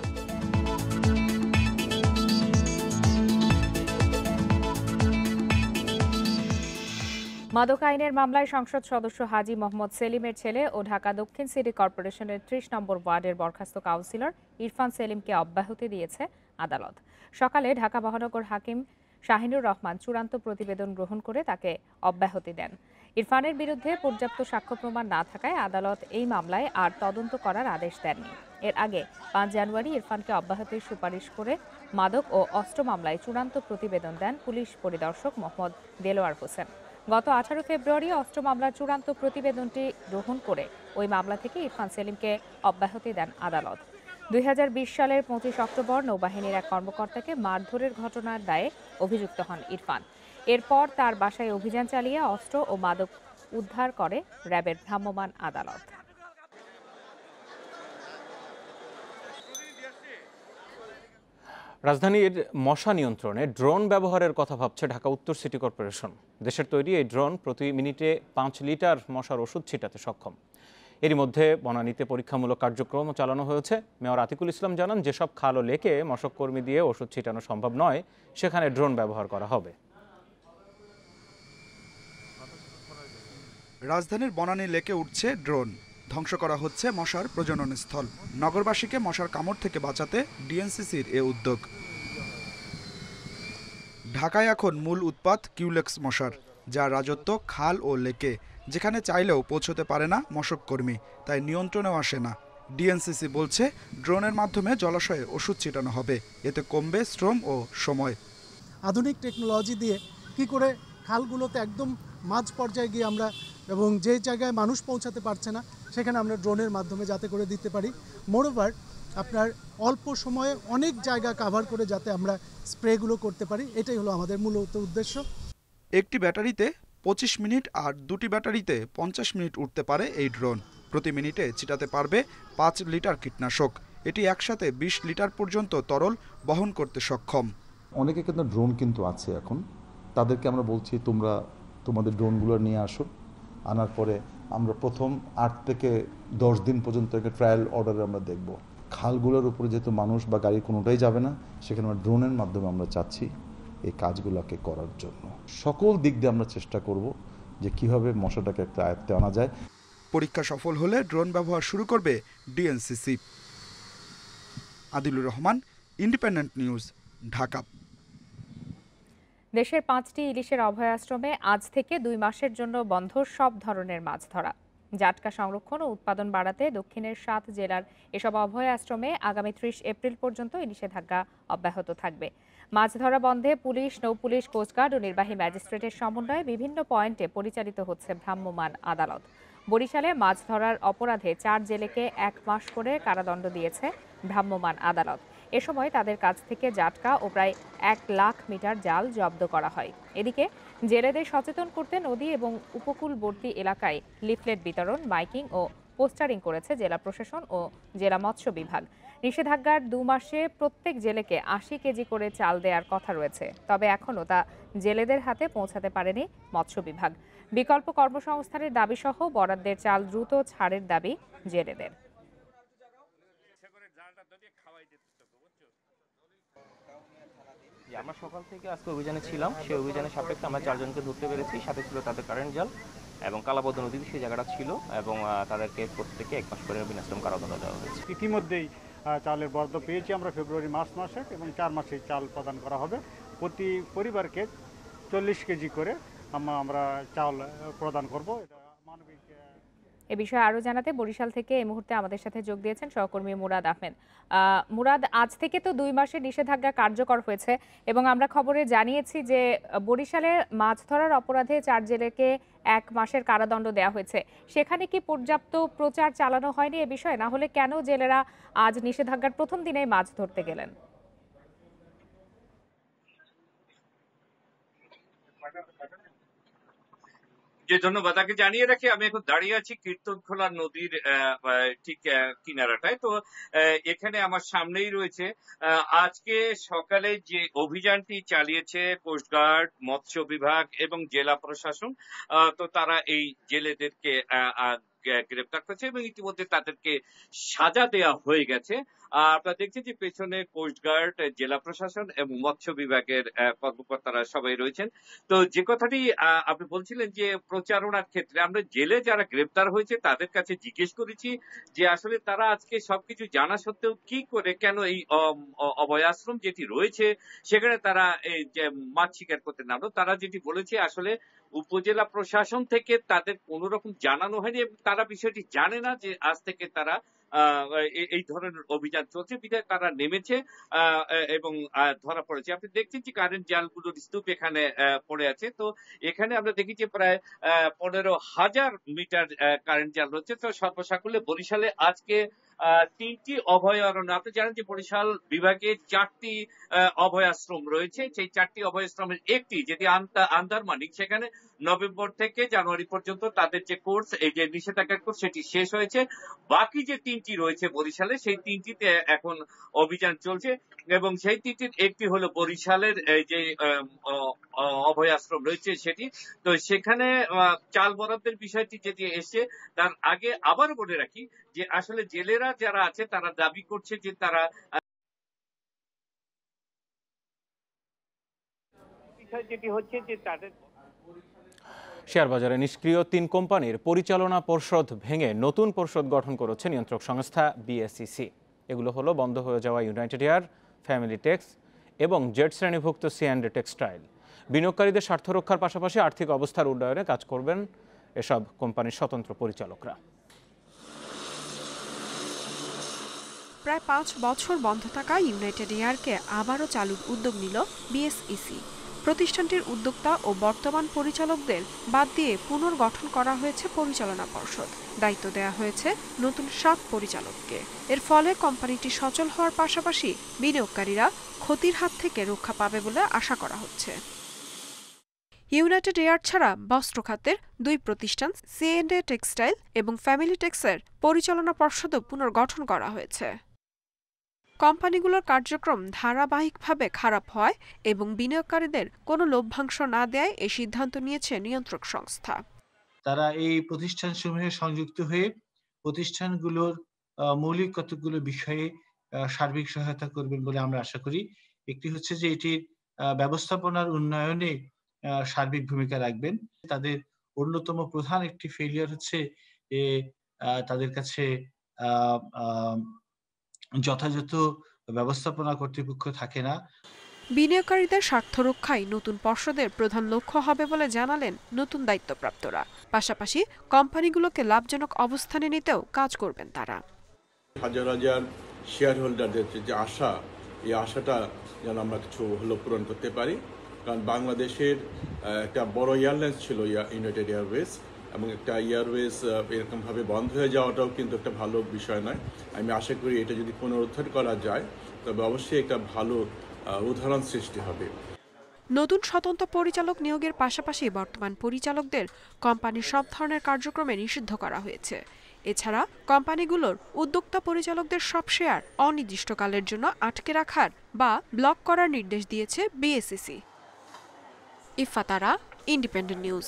মাদক আইনের মামলায় সংসদ সদস্য হাজী মোহাম্মদ সেলিমের ছেলে ও ঢাকা দক্ষিণ সিটি কর্পোরেশনের 30 নম্বর ওয়ার্ডের বরখাস্ত কাউন্সিলর ইরফান সেলিমকে অব্যাহতি দিয়েছে আদালত। সকালে ঢাকা মহানগর হাকিম শাহিনুর রহমান চূড়ান্ত প্রতিবেদন গ্রহণ করে তাকে অব্যাহতি দেন। ইরফানের বিরুদ্ধে পর্যাপ্ত সাক্ষ্য প্রমাণ না থাকায় আদালত এই মামলায় আর তদন্ত করার আদেশ দেননি। এর আগে 5 জানুয়ারি ইরফানকে অব্যাহতির সুপারিশ করে মাদক ও অস্ত্র মামলায় চূড়ান্ত প্রতিবেদন দেন পুলিশ পরিদর্শক মোহাম্মদ দেলোয়ার হোসেন। গত 18 ফেব্রুয়ারি অস্ত্র মামলার চূড়ান্ত প্রতিবেদনটি গ্রহণ করে ওই মামলা থেকে ইরফান সেলিমকে অব্যাহতি দেন আদালত। 2020 সালের 25 অক্টোবর নৌবাহিনীর এক কর্মকর্তাকে মারধরের ঘটনার দায়ে অভিযুক্ত হন ইরফান। এরপর তার বাসায় অভিযান চালিয়ে অস্ত্র ও মাদক উদ্ধার করে র্যাবের ভ্রাম্যমাণ আদালত। রাজধানীর মশা নিয়ন্ত্রণে ড্রোন ব্যবহারের কথা ভাবছে ঢাকা উত্তর সিটি কর্পোরেশন। দেশের তৈরি এই ড্রোন প্রতি মিনিটে 5 লিটার মশার ওষুধ ছিটাতে সক্ষম। এরই মধ্যে বনানীতে পরীক্ষামূলক কার্যক্রম চালানো হয়েছে। মেয়র আতিকুল ইসলাম জানান, যেসব খাল ও লেকে মশক কর্মী দিয়ে ওষুধ ছিটানো সম্ভব নয়, সেখানে ড্রোন ব্যবহার করা হবে। রাজধানীর বনানী লেকে উঠছে ড্রোন, ধ্বংস করা হচ্ছে মশার প্রজনন স্থল। নগরবাসীকে মশার কামড় থেকে বাঁচাতে ডিএনসিসির এ উদ্যোগ। ঢাকায় এখন মূল উৎপাত কিউলেক্স মশার, যার রাজত্ব খাল ও লেকে, যেখানে চাইলেও পৌঁছতে পারে না মশক কর্মী, তাই নিয়ন্ত্রণেও আসে না। ডিএনসিসি বলছে ড্রোনের মাধ্যমে জলাশয়ে ওষুধ ছিটানো হবে, এতে কমবে শ্রম ও সময়। আধুনিক টেকনোলজি দিয়ে কি করে খালগুলোতে একদম মাঝ পর্যায়ে গিয়ে আমরা এবং যে জায়গায় মানুষ পৌঁছাতে পারছে না সেখানে আমরা ড্রোনের মাধ্যমে যাতে করে দিতে পারি। মোরওভার আপনার অল্প সময়ে অনেক জায়গা কভার করে যাতে আমরা স্প্রেগুলো করতে পারি, এটাই হলো আমাদের মূলত উদ্দেশ্য। একটি ব্যাটারিতে 25 মিনিট আর দুটি ব্যাটারিতে 50 মিনিট উঠতে পারে এই ড্রোন। প্রতি মিনিটে ছিটাতে পারবে 5 লিটার কীটনাশক। এটি একসাথে 20 লিটার পর্যন্ত তরল বহন করতে সক্ষম। অনেকে কিন্তু ড্রোন কিন্তু আছে এখন, তাদেরকে আমরা বলছি তোমরা তোমাদের ড্রোনগুলো নিয়ে আসো। আনার পরে আমরা প্রথম 8 থেকে 10 দিন পর্যন্ত একটা ট্রায়াল অর্ডারে আমরা দেখব। খালগুলোর উপরে যেহেতু মানুষ বা গাড়ি কোনোটাই যাবে না, সেখানে আমরা ড্রোনের মাধ্যমে আমরা চাচ্ছি এই কাজগুলোকে করার জন্য। সকল দিক দিয়ে আমরা চেষ্টা করব যে কিভাবে মশাটাকে একটা আয়ত্তে আনা যায়। পরীক্ষা সফল হলে ড্রোন ব্যবহার শুরু করবে DNCC. Adilur Rahman, Independent News, Dhaka. দেশের 5টি ইলিশের অভয়াশ্রমে আজ থেকে 2 মাসের জন্য বন্ধ সব ধরনের মাছ ধরা। জাটকা সংরক্ষণ ও উৎপাদন বাড়াতে দক্ষিণের 7 জেলার এসব অভয়াশ্রমে আগামী 30 এপ্রিল পর্যন্ত এই নিষেধাজ্ঞা অব্যাহত থাকবে। মাছ ধরা বন্ধে পুলিশ, নৌপুলিশ, কোস্টগার্ড ও নির্বাহী ম্যাজিস্ট্রেটের সমন্বয়ে বিভিন্ন পয়েন্টে পরিচালিত হচ্ছে ভ্রাম্যমাণ আদালত। বরিশালে মাছ ধরার অপরাধে 4 জেলেকে 1 মাস করে কারাদণ্ড দিয়েছে ভ্রাম্যমাণ আদালত। এ সময় তাদের কাছ থেকে জাটকা ও প্রায় 1 লাখ মিটার জাল জব্দ করা হয়। এদিকে জেলেদের সচেতন করতে নদী এবং উপকূলবর্তী এলাকায় লিফলেট বিতরণ, মাইকিং ও পোস্টারিং করেছে জেলা প্রশাসন ও জেলা মৎস্য বিভাগ। নিষেধাজ্ঞার 2 মাসে প্রত্যেক জেলেকে 80 কেজি করে চাল দেওয়ার কথা রয়েছে, তবে এখনও তা জেলেদের হাতে পৌঁছাতে পারেনি মৎস্য বিভাগ। বিকল্প কর্মসংস্থানের দাবি সহ বরাদ্দের চাল দ্রুত ছাড়ের দাবি জেলেদের। আমরা সকাল থেকে আজকে অভিযানে ছিলাম, সেই অভিযানের সাপেক্ষে আমরা 4 জনকে ধরতে পেরেছি। সাথে ছিল তাদের কারেন্ট জাল এবং কালাবদ্ধ নদীতে সেই জায়গাটা ছিল এবং তাদেরকে প্রত্যেকে 1 মাস করে বিনাশ্রম কারাদণ্ড দেওয়া হয়েছে। ইতিমধ্যেই চালের বরাদ্দ পেয়েছি আমরা ফেব্রুয়ারি মার্চ মাসে, এবং 4 মাসে চাল প্রদান করা হবে। প্রতি পরিবারকে 40 কেজি করে আমরা চাল প্রদান করব। এ বিষয়ে আরো জানাতে বরিশাল থেকে এই মুহূর্তে আমাদের সাথে যোগ দিয়েছেন সহকর্মী মুরাদ আহমেদ। মুরাদ, আজ থেকে তো 2 মাসের নিষেধাজ্ঞা কার্যকর হয়েছে এবং আমরা খবরে জানিয়েছি যে বরিশালে মাছ ধরার অপরাধে 4 জেলেকে 1 মাসের কারাদণ্ড দেওয়া হয়েছে। সেখানে কি পর্যাপ্ত প্রচার চালানো হয়নি এ বিষয়ে? না হলে কেন জেলেরা আজ নিষেধাজ্ঞার প্রথম দিনেই মাছ ধরতে গেলেন? যে ধন্যবাদ, আগে জানিয়ে রাখি আমি এখন দাঁড়িয়ে আছি কীর্তনখোলা নদীর ঠিক কিনারাটায়। তো এখানে আমার সামনেই রয়েছে আজকে সকালে যে অভিযানটি চালিয়েছে কোস্টগার্ড, মৎস্য বিভাগ এবং জেলা প্রশাসন। তো তারা এই জেলেদেরকে গ্রেপ্তার করেছে এবং ইতিমধ্যে তাদেরকে সাজা দেওয়া হয়ে গেছে। আপনারা দেখছেন যে পেছনে কোস্টগার্ড, জেলা প্রশাসন এবং মৎস্য বিভাগের কর্মকর্তারা সবাই রয়েছেন। তো যে কথাটি আপনি বলছিলেন যে প্রচারণার ক্ষেত্রে আমরা জেলে যারা গ্রেপ্তার হয়েছে তাদের কাছে জিজ্ঞেস করেছি যে আসলে তারা আজকে সবকিছু জানা সত্ত্বেও কি করে কেন এই অভয়াশ্রম যেটি রয়েছে সেখানে তারা এই মাছ শিকার করতে নামলো। তারা যেটি বলেছে আসলে উপজেলা প্রশাসন থেকে তাদের কোন রকম জানানো হয়নি এবং তারা বিষয়টি জানে না যে আজ থেকে তারা এই ধরনের অভিযান চলছে, বিধায় তারা নেমেছে এবং ধরা পড়েছে। আপনি দেখছেন যে কারেন্ট জালগুলোর স্তূপ এখানে পড়ে আছে। তো এখানে আমরা দেখি যে প্রায় 15,000 মিটার কারেন্ট জাল রয়েছে। তো সর্বসাকুল্যে বরিশালে আজকে 3টি অভয়ারণ্য, আপনি জানেন যে বরিশাল বিভাগে 4টি অভয়াশ্রম রয়েছে। সেই 4টি অভয়াশ্রমের একটি যেটি আন্দারমানিক, সেখানে নভেম্বর থেকে জানুয়ারি পর্যন্ত তাদের যে কোর্স, এই যে নিষেধাজ্ঞার কোর্স, সেটি শেষ হয়েছে। বাকি যে 3টি রয়েছে বরিশালে, সেই 3টিতে এখন অভিযান চলছে এবং সেই 3টির একটি হলো বরিশালের যে অভয়াশ্রম রয়েছে সেটি। তো সেখানে চাল বরাদ্দের বিষয়টি যেটি এসছে, তার আগে আবার বলে রাখি যে আসলে জেলেরা যারা আছে তারা দাবি করছে যে তারা বিষয় যেটি হচ্ছে যে তাদের শেয়ার বাজারে নিষ্ক্রিয় 3 কোম্পানির পরিচালনা পর্ষদ ভেঙে নতুন পর্ষদ গঠন করেছে নিয়ন্ত্রক সংস্থা বিএসইসি। এগুলো হলো বন্ধ হয়ে যাওয়া ইউনাইটেড এয়ার, ফ্যামিলি টেক্স এবং জেড শ্রেণীভুক্ত সি&ডি টেক্সটাইল। বিনিয়োগকারীদের স্বার্থ রক্ষার পাশাপাশি আর্থিক অবস্থার উন্নয়নে কাজ করবেন এসব কোম্পানির স্বতন্ত্র পরিচালকরা। প্রায় 5 বছর বন্ধ থাকা ইউনাইটেড এয়ারকে আবারও চালুর উদ্যোগ নিল বিএসইসি। প্রতিষ্ঠানটির উদ্যোক্তা ও বর্তমান পরিচালকদের বাদ দিয়ে পুনর্গঠন করা হয়েছে পরিচালনা পর্ষদ। দায়িত্ব দেওয়া হয়েছে নতুন 7 পরিচালককে। এর ফলে কোম্পানিটি সচল হওয়ার পাশাপাশি বিনিয়োগকারীরা ক্ষতির হাত থেকে রক্ষা পাবে বলে আশা করা হচ্ছে। ইউনাইটেড এয়ার ছাড়া বস্ত্র খাতের 2 প্রতিষ্ঠান সি&ডি টেক্সটাইল এবং ফ্যামিলি টেক্সের পরিচালনা পর্ষদও পুনর্গঠন করা হয়েছে। কোম্পানিগুলোর কার্যক্রম ধারাবাহিকভাবে খারাপ হয় এবং বিনিয়োগকারীদের কোনো লভ্যাংশ না দেয় এই সিদ্ধান্ত নিয়েছে নিয়ন্ত্রক সংস্থা। তারা এই প্রতিষ্ঠানসমূহে সংযুক্ত হয়ে প্রতিষ্ঠানগুলোর মৌলিক কতগুলো বিষয়ে সার্বিক সহায়তা করবেন বলে আমরা আশা করি। একটি হচ্ছে যে এটির ব্যবস্থাপনার উন্নয়নে সার্বিক ভূমিকা রাখবেন। তাদের অন্যতম প্রধান একটি ফেলিয়ার হচ্ছে যে তাদের কাছে যথাযথ ব্যবস্থাপনা কর্তৃপক্ষ থাকে না। বিনিয়োগকারীদের স্বার্থ রক্ষাই নতুন পর্ষদের প্রধান লক্ষ্য হবে বলে জানালেন নতুন দায়িত্বপ্রাপ্তরা। পাশাপাশি কোম্পানিগুলোকে লাভজনক অবস্থানে নিতেও কাজ করবেন তারা। হাজার হাজার শেয়ার হোল্ডারদের যে আশা, এই আশাটা যেন আমরা কিছু হলো পূরণ করতে পারি। কারণ বাংলাদেশের একটা বড় এয়ারলাইন্স ছিল ইউনাইটেড এয়ারওয়েজ, এবং একটা এয়ারওয়েজ এরকমভাবে বন্ধ হয়ে যাওয়াটাও কিন্তু একটা ভালো বিষয় নয়। আমি আশা করি এটা যদি পুনরুদ্ধার করা যায় তবে অবশ্যই একটা ভালো উদাহরণ সৃষ্টি হবে। নতুন স্বতন্ত্র পরিচালক নিয়োগের পাশাপাশি বর্তমান পরিচালকদের কোম্পানির সব ধরনের কার্যক্রমে নিষিদ্ধ করা হয়েছে। এছাড়া কোম্পানিগুলোর উদ্যোক্তা পরিচালকদের সব শেয়ার অনির্দিষ্টকালের জন্য আটকে রাখার বা ব্লক করার নির্দেশ দিয়েছে বিএসইসি। ইফাতারা, independent news.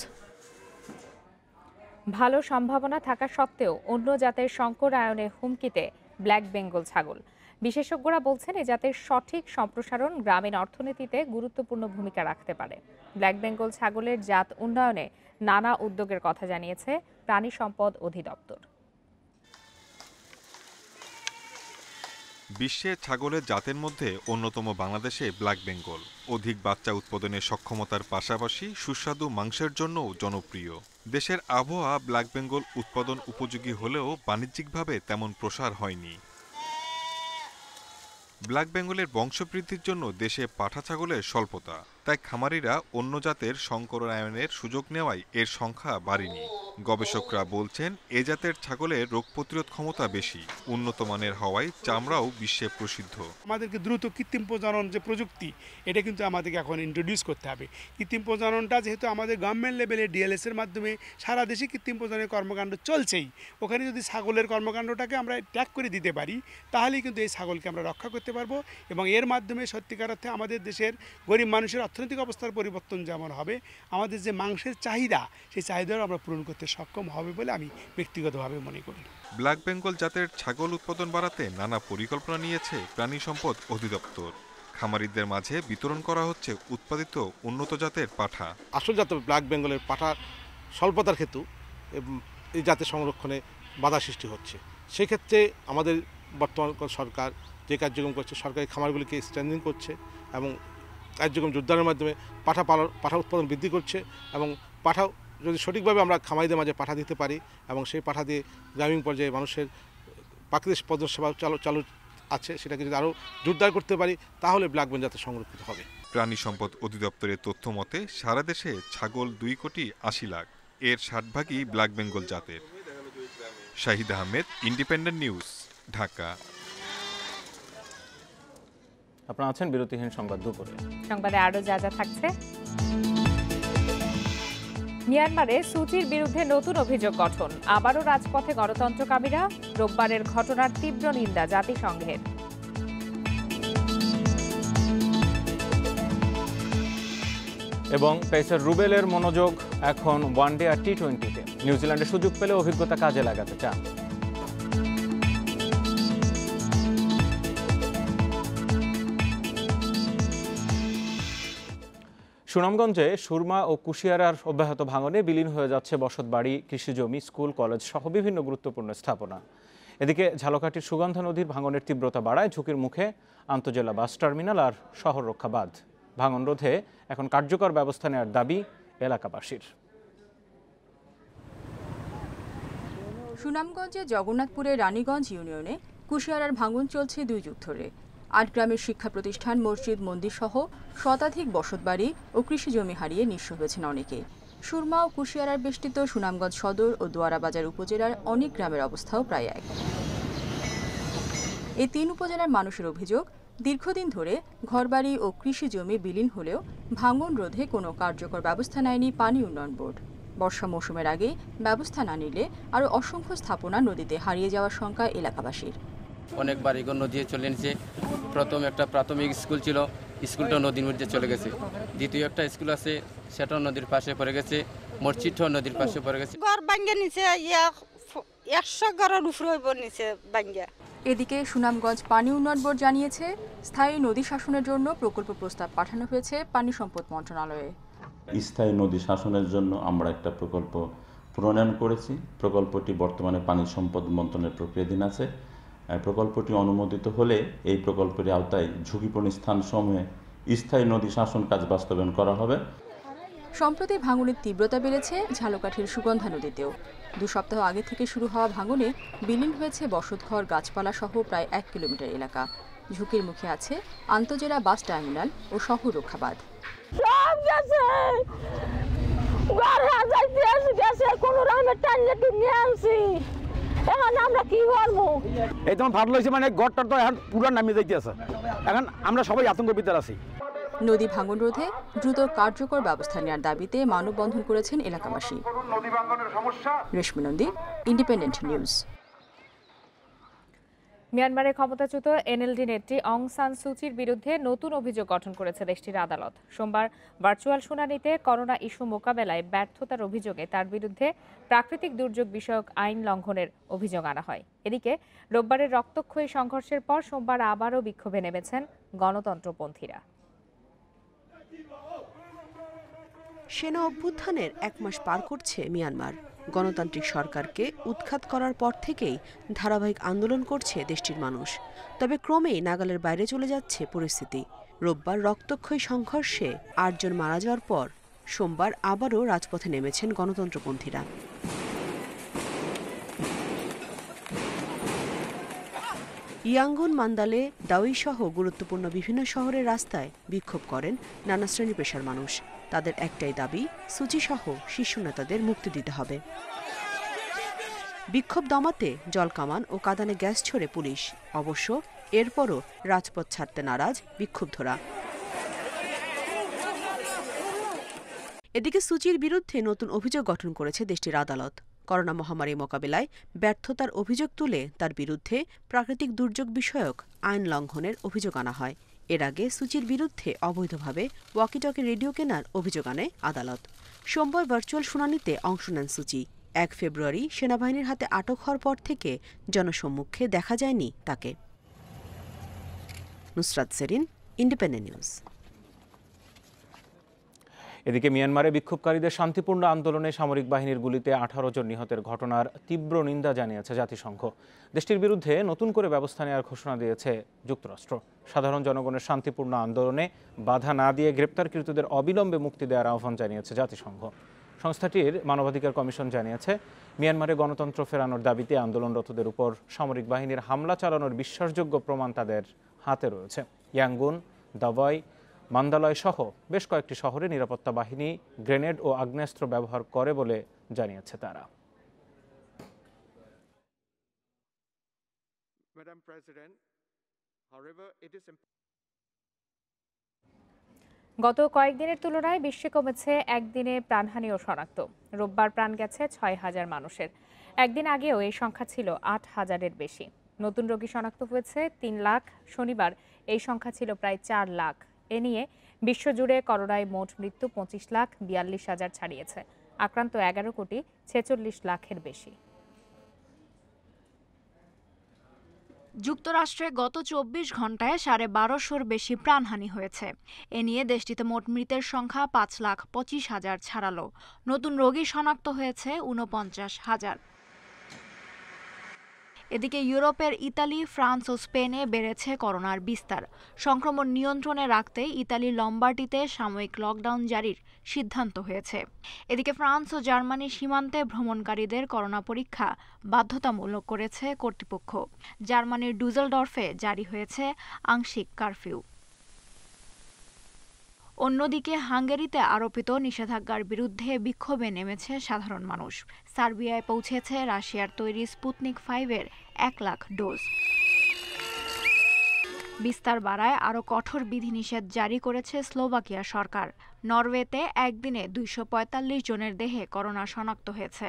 ভালো সম্ভাবনা থাকা সত্ত্বেও অন্য জাতের সংকরায়নে হুমকিতে ব্ল্যাক বেঙ্গল ছাগল। বিশেষজ্ঞরা বলছেন এই জাতের সঠিক সম্প্রসারণ গ্রামীণ অর্থনীতিতে গুরুত্বপূর্ণ ভূমিকা রাখতে পারে। ব্ল্যাক বেঙ্গল ছাগলের জাত উন্নয়নে নানা উদ্যোগের কথা জানিয়েছে প্রাণী সম্পদ অধিদপ্তর। বিশ্বে ছাগলের জাতের মধ্যে অন্যতম বাংলাদেশে ব্ল্যাক বেঙ্গল। অধিক বাচ্চা উৎপাদনের সক্ষমতার পাশাপাশি সুস্বাদু মাংসের জন্যও জনপ্রিয়। দেশের আবহাওয়া ব্ল্যাক বেঙ্গল উৎপাদন উপযোগী হলেও বাণিজ্যিকভাবে তেমন প্রসার হয়নি। ব্ল্যাক বেঙ্গলের বংশবৃদ্ধির জন্য দেশে পাঠা ছাগলের স্বল্পতা, তাই খামারিরা অন্য জাতের সংকরায়নের সুযোগ নেওয়ায় এর সংখ্যা বাড়েনি। গবেষকরা বলছেন এ জাতের ছাগলের রোগ প্রতিরোধ ক্ষমতা বেশি, উন্নত মানের হওয়ায় চামড়াও বিশ্বে প্রসিদ্ধ। আমাদেরকে দ্রুত কৃত্রিম প্রজনন যে প্রযুক্তি, এটা কিন্তু আমাদেরকে এখন ইন্ট্রোডিউস করতে হবে। কৃত্রিম প্রজননটা যেহেতু আমাদের গভর্নমেন্ট লেভেলে ডিএলএস-এর মাধ্যমে সারা দেশে কৃত্রিম প্রজননের কর্মকাণ্ড চলছেই, ওখানে যদি ছাগলের কর্মকাণ্ডটাকে আমরা ট্র্যাক করে দিতে পারি তাহলেই কিন্তু এই ছাগলকে আমরা রক্ষা করতে পারবো এবং এর মাধ্যমে সত্যিকার অর্থে আমাদের দেশের গরিব মানুষের অর্থনৈতিক অবস্থার পরিবর্তন যেমন হবে, আমাদের যে মাংসের চাহিদা, সেই চাহিদাও আমরা পূরণ করতে সক্ষম হবে বলে আমি ব্যক্তিগতভাবে মনে করি। ব্ল্যাক বেঙ্গল জাতের ছাগল উৎপাদন বাড়াতে নানা পরিকল্পনা নিয়েছে প্রাণী সম্পদ অধিদপ্তর। খামারিদের মাঝে বিতরণ করা হচ্ছে উৎপাদিত উন্নত জাতের পাঠা। আসল জাত ব্ল্যাক বেঙ্গলের পাঠা স্বল্পতার হেতু এই জাতের সংরক্ষণে বাধা সৃষ্টি হচ্ছে। সেক্ষেত্রে আমাদের বর্তমান সরকার যে কার্যক্রম করছে, সরকারি খামারগুলিকে স্ট্রেন্থেন করছে এবং কার্যক্রম জোরদারের মাধ্যমে পাঠা উৎপাদন বৃদ্ধি করছে এবং পাঠা যদি সঠিকভাবে আমরা খামারিদের মাঝে পাঠা দিতে পারি এবং সেই পাঠা দিয়ে গ্রামীণ পর্যায়ে মানুষের প্রাকৃতিক পদসেবা চালু আছে, সেটাকে যদি আরও জোরদার করতে পারি তাহলে ব্ল্যাক বেঙ্গল যাতে সংরক্ষিত হবে। প্রাণী সম্পদ অধিদপ্তরের তথ্য মতে সারা দেশে ছাগল 2,80,00,000, এর 60% ব্ল্যাক বেঙ্গল জাতের। Shahid Ahmed, independent News, Dhaka. আপনারা আছেন বিরতিহীন সংবাদ দুপুরে। সংবাদে আরো যা যা থাকছে। মিয়ানমারে সূচির বিরুদ্ধে নতুন অভিযোগ গঠন, আবারও রাজপথে গণতন্ত্রকামীরা, রোববারের ঘটনার তীব্র নিন্দা জাতিসংঘের। এবং পেসার রুবেলের মনোযোগ এখন ওয়ানডে আর টি20-তে। নিউজিল্যান্ডের সুযোগ পেলে অভিজ্ঞতা কাজে লাগাতে চান। সুনামগঞ্জে সুরমা ও কুশিয়ারার অব্যাহত ভাঙনে বিলীন হয়ে যাচ্ছে বসতবাড়ি, কৃষিজমি, স্কুল, কলেজ সহ বিভিন্ন গুরুত্বপূর্ণ স্থাপনা। এদিকে ঝালকাঠির সুগন্ধা নদীর ভাঙনের তীব্রতা বাড়ায় ঝুঁকির মুখে আন্তজেলা বাস টার্মিনাল আর শহর রক্ষা বাঁধ। ভাঙন রোধে এখন কার্যকর ব্যবস্থা নেওয়ার দাবি এলাকাবাসীর। সুনামগঞ্জে জগন্নাথপুরের রানীগঞ্জ ইউনিয়নে কুশিয়ারার ভাঙন চলছে 2 যুগ ধরে। 8 গ্রামের শিক্ষা প্রতিষ্ঠান, মসজিদ, মন্দির সহ শতাধিক বসতবাড়ি ও কৃষিজমি হারিয়ে নিঃস্ব হয়েছেন অনেকে। সুরমা ও কুশিয়ারার বেষ্টিত সুনামগঞ্জ সদর ও দোয়ারাবাজার উপজেলার অনেক গ্রামের অবস্থাও প্রায় এক। এই 3 উপজেলার মানুষের অভিযোগ, দীর্ঘদিন ধরে ঘরবাড়ি ও কৃষিজমি বিলীন হলেও ভাঙন রোধে কোনো কার্যকর ব্যবস্থা নেয়নি পানি উন্নয়ন বোর্ড। বর্ষা মৌসুমের আগে ব্যবস্থা না নিলে আরও অসংখ্য স্থাপনা নদীতে হারিয়ে যাওয়ার শঙ্কা এলাকাবাসীর। অনেক বাড়িঘর নদী চলে নিছে। প্রথম একটা প্রাথমিক স্কুল ছিল, স্কুলটা নদীর মধ্যে চলে গেছে। দ্বিতীয় একটা স্কুল আছে, সেটাও নদীর পাশে পড়ে গেছে। মসজিদটাও নদীর পাশে পড়ে গেছে। ঘর ভাঙ্গে নিচে 100 ঘরের উপরে হইব নিচে ভাঙ্গে। এদিকে সুনামগঞ্জ পানি উন্নয়ন বোর্ড জানিয়েছে, স্থায়ী নদী শাসনের জন্য প্রকল্প প্রস্তাব পাঠানো হয়েছে পানি সম্পদ মন্ত্রণালয়ে। স্থায়ী নদী শাসনের জন্য আমরা একটা প্রকল্প প্রণয়ন করেছি। প্রকল্পটি বর্তমানে পানি সম্পদ মন্ত্রণালয়ের প্রক্রিয়াধীন আছে। প্রকল্পটি অনুমোদিত হলে এই প্রকল্পের আওতায় ঝুঁকিপূর্ণ স্থানসমূহে স্থায়ী নদী শাসন কাজ বাস্তবায়ন করা হবে। সম্প্রতি ভাঙনের তীব্রতা বেড়েছে ঝালকাঠির সুগন্ধা নদীতেও। 2 সপ্তাহ আগে থেকে শুরু হওয়া ভাঙনে বিলীন হয়েছে বসতঘর, গাছপালা সহ প্রায় 1 কিলোমিটার এলাকা। ঝুঁকির মুখে আছে আন্তজেলা বাস টার্মিনাল ও শহর রক্ষা বাঁধ। এখন আমরা কি করবো? এই তোমার ভালো হয়েছে, মানে ঘরটা তো এখন পুরো নামিয়ে যাইতেছে। এখন আমরা সবাই আতঙ্কের ভিতরে আছি। নদী ভাঙন রোধে দ্রুত কার্যকর ব্যবস্থা নেওয়ার দাবিতে মানববন্ধন করেছেন এলাকাবাসী। রেশমি নন্দী, ইন্ডিপেন্ডেন্ট নিউজ। মিয়ানমারের ক্ষমতাচ্যুত এনএলডি নেত্রী অং সান সুচির বিরুদ্ধে নতুন অভিযোগ গঠন করেছে দেশটির আদালত। সোমবার ভার্চুয়াল শুনানিতে করোনা ইস্যু মোকাবেলায় ব্যর্থতার অভিযোগে তার বিরুদ্ধে প্রাকৃতিক দুর্যোগ বিষয়ক আইন লঙ্ঘনের অভিযোগ আনা হয়। এদিকে রোববারের রক্তক্ষয়ী সংঘর্ষের পর সোমবার আবারও বিক্ষোভে নেমেছেন গণতন্ত্রপন্থীরা। সেনা অভ্যুত্থানের 1 মাস পার করছে মিয়ানমার। গণতান্ত্রিক সরকারকে উৎখাত করার পর থেকেই ধারাবাহিক আন্দোলন করছে দেশটির মানুষ। তবে ক্রমেই নাগালের বাইরে চলে যাচ্ছে পরিস্থিতি। রোববার রক্তক্ষয়ী সংঘর্ষে 8 জন মারা যাওয়ার পর সোমবার আবারও রাজপথে নেমেছেন গণতন্ত্রপন্থীরা। ইয়াঙ্গুন, মান্দালে, দাওয়ি সহ গুরুত্বপূর্ণ বিভিন্ন শহরের রাস্তায় বিক্ষোভ করেন নানা শ্রেণী পেশার মানুষ। তাদের একটাই দাবি, সুচি সহ শীর্ষ নেতাদের মুক্তি দিতে হবে। বিক্ষোভ দমাতে জলকামান ও কাঁদানে গ্যাস ছোড়ে পুলিশ। অবশ্য এরপরও রাজপথ ছাড়তে নারাজ বিক্ষুব্ধরা। এদিকে সুচির বিরুদ্ধে নতুন অভিযোগ গঠন করেছে দেশটির আদালত। করোনা মহামারী মোকাবিলায় ব্যর্থতার অভিযোগ তুলে তার বিরুদ্ধে প্রাকৃতিক দুর্যোগ বিষয়ক আইন লঙ্ঘনের অভিযোগ আনা হয়। এর আগে সুচির বিরুদ্ধে অবৈধভাবে ওয়াকিটকি রেডিও কেনার অভিযোগ আনে আদালত। সোমবার ভার্চুয়াল শুনানিতে অংশ নেন সুচি। 1 ফেব্রুয়ারি সেনাবাহিনীর হাতে আটক হওয়ার পর থেকে জনসম্মুখে দেখা যায়নি তাকে। Nusrat Serin, independent news. এদিকে মিয়ানমারে বিক্ষোভকারীদের শান্তিপূর্ণ আন্দোলনে সামরিক বাহিনীর গুলিতে 18 জন নিহতের ঘটনার তীব্র নিন্দা জানিয়েছে জাতিসংঘ। দেশটির বিরুদ্ধে নতুন করে ব্যবস্থা নেওয়ার ঘোষণা দিয়েছে যুক্তরাষ্ট্র। সাধারণ জনগণের শান্তিপূর্ণ আন্দোলনে বাধা না দিয়ে গ্রেপ্তারকৃতদের অবিলম্বে মুক্তি দেওয়ার আহ্বান জানিয়েছে জাতিসংঘ। সংস্থাটির মানবাধিকার কমিশন জানিয়েছে, মিয়ানমারে গণতন্ত্র ফেরানোর দাবিতে আন্দোলনরতদের উপর সামরিক বাহিনীর হামলা চালানোর বিশ্বাসযোগ্য প্রমাণ তাদের হাতে রয়েছে। ইয়াঙ্গুন, দাবাই, মান্দালয় সহ বেশ কয়েকটি শহরে নিরাপত্তা বাহিনী গ্রেনেড ও আগ্নেয়াস্ত্র ব্যবহার করে বলে জানিয়েছে তারা। গত কয়েকদিনের তুলনায় বিশ্বে কমেছে একদিনে প্রাণহানিও শনাক্ত। রোববার প্রাণ গেছে ৬,০০০ মানুষের। একদিন আগেও এই সংখ্যা ছিল ৮,০০০-এর বেশি। নতুন রোগী শনাক্ত হয়েছে ৩ লাখ। শনিবার এই সংখ্যা ছিল প্রায় ৪ লাখ। এ নিয়ে বিশ্বজুড়ে করোনায় মোট মৃত্যু ২৫,৪২,০০০ ছাড়িয়েছে। আক্রান্ত ১১,৪৬,০০,০০০ বেশি। যুক্তরাষ্ট্রে গত ২৪ ঘন্টায় ১২৫০'র বেশি প্রাণহানি হয়েছে। এ নিয়ে দেশটিতে মোট মৃতের সংখ্যা ৫,২৫,০০০ ছাড়ালো। নতুন রোগী শনাক্ত হয়েছে ৪৯,০০০। এদিকে ইউরোপের ইতালি, ফ্রান্স ও স্পেনে বেড়েছে করোনার বিস্তার। সংক্রমণ নিয়ন্ত্রণে রাখতে ইতালির লম্বার্ডিতে সাময়িক লকডাউন জারির সিদ্ধান্ত হয়েছে। এদিকে ফ্রান্স ও জার্মানির সীমান্তে ভ্রমণকারীদের করোনা পরীক্ষা বাধ্যতামূলক করেছে কর্তৃপক্ষ। জার্মানির ডুসেলডর্ফে জারি হয়েছে আংশিক কারফিউ। অন্যদিকে হাঙ্গেরিতে আরোপিত নিষেধাজ্ঞার বিরুদ্ধে বিক্ষোভে নেমেছে সাধারণ মানুষ। সার্বিয়ায় পৌঁছেছে রাশিয়ার তৈরি স্পুতনিক 5-এর ১ লাখ ডোজ। বিস্তার বাড়ায় আরও কঠোর বিধিনিষেধ জারি করেছে স্লোভাকিয়া সরকার। নরওয়েতে একদিনে ২৪৫ জনের দেহে করোনা শনাক্ত হয়েছে।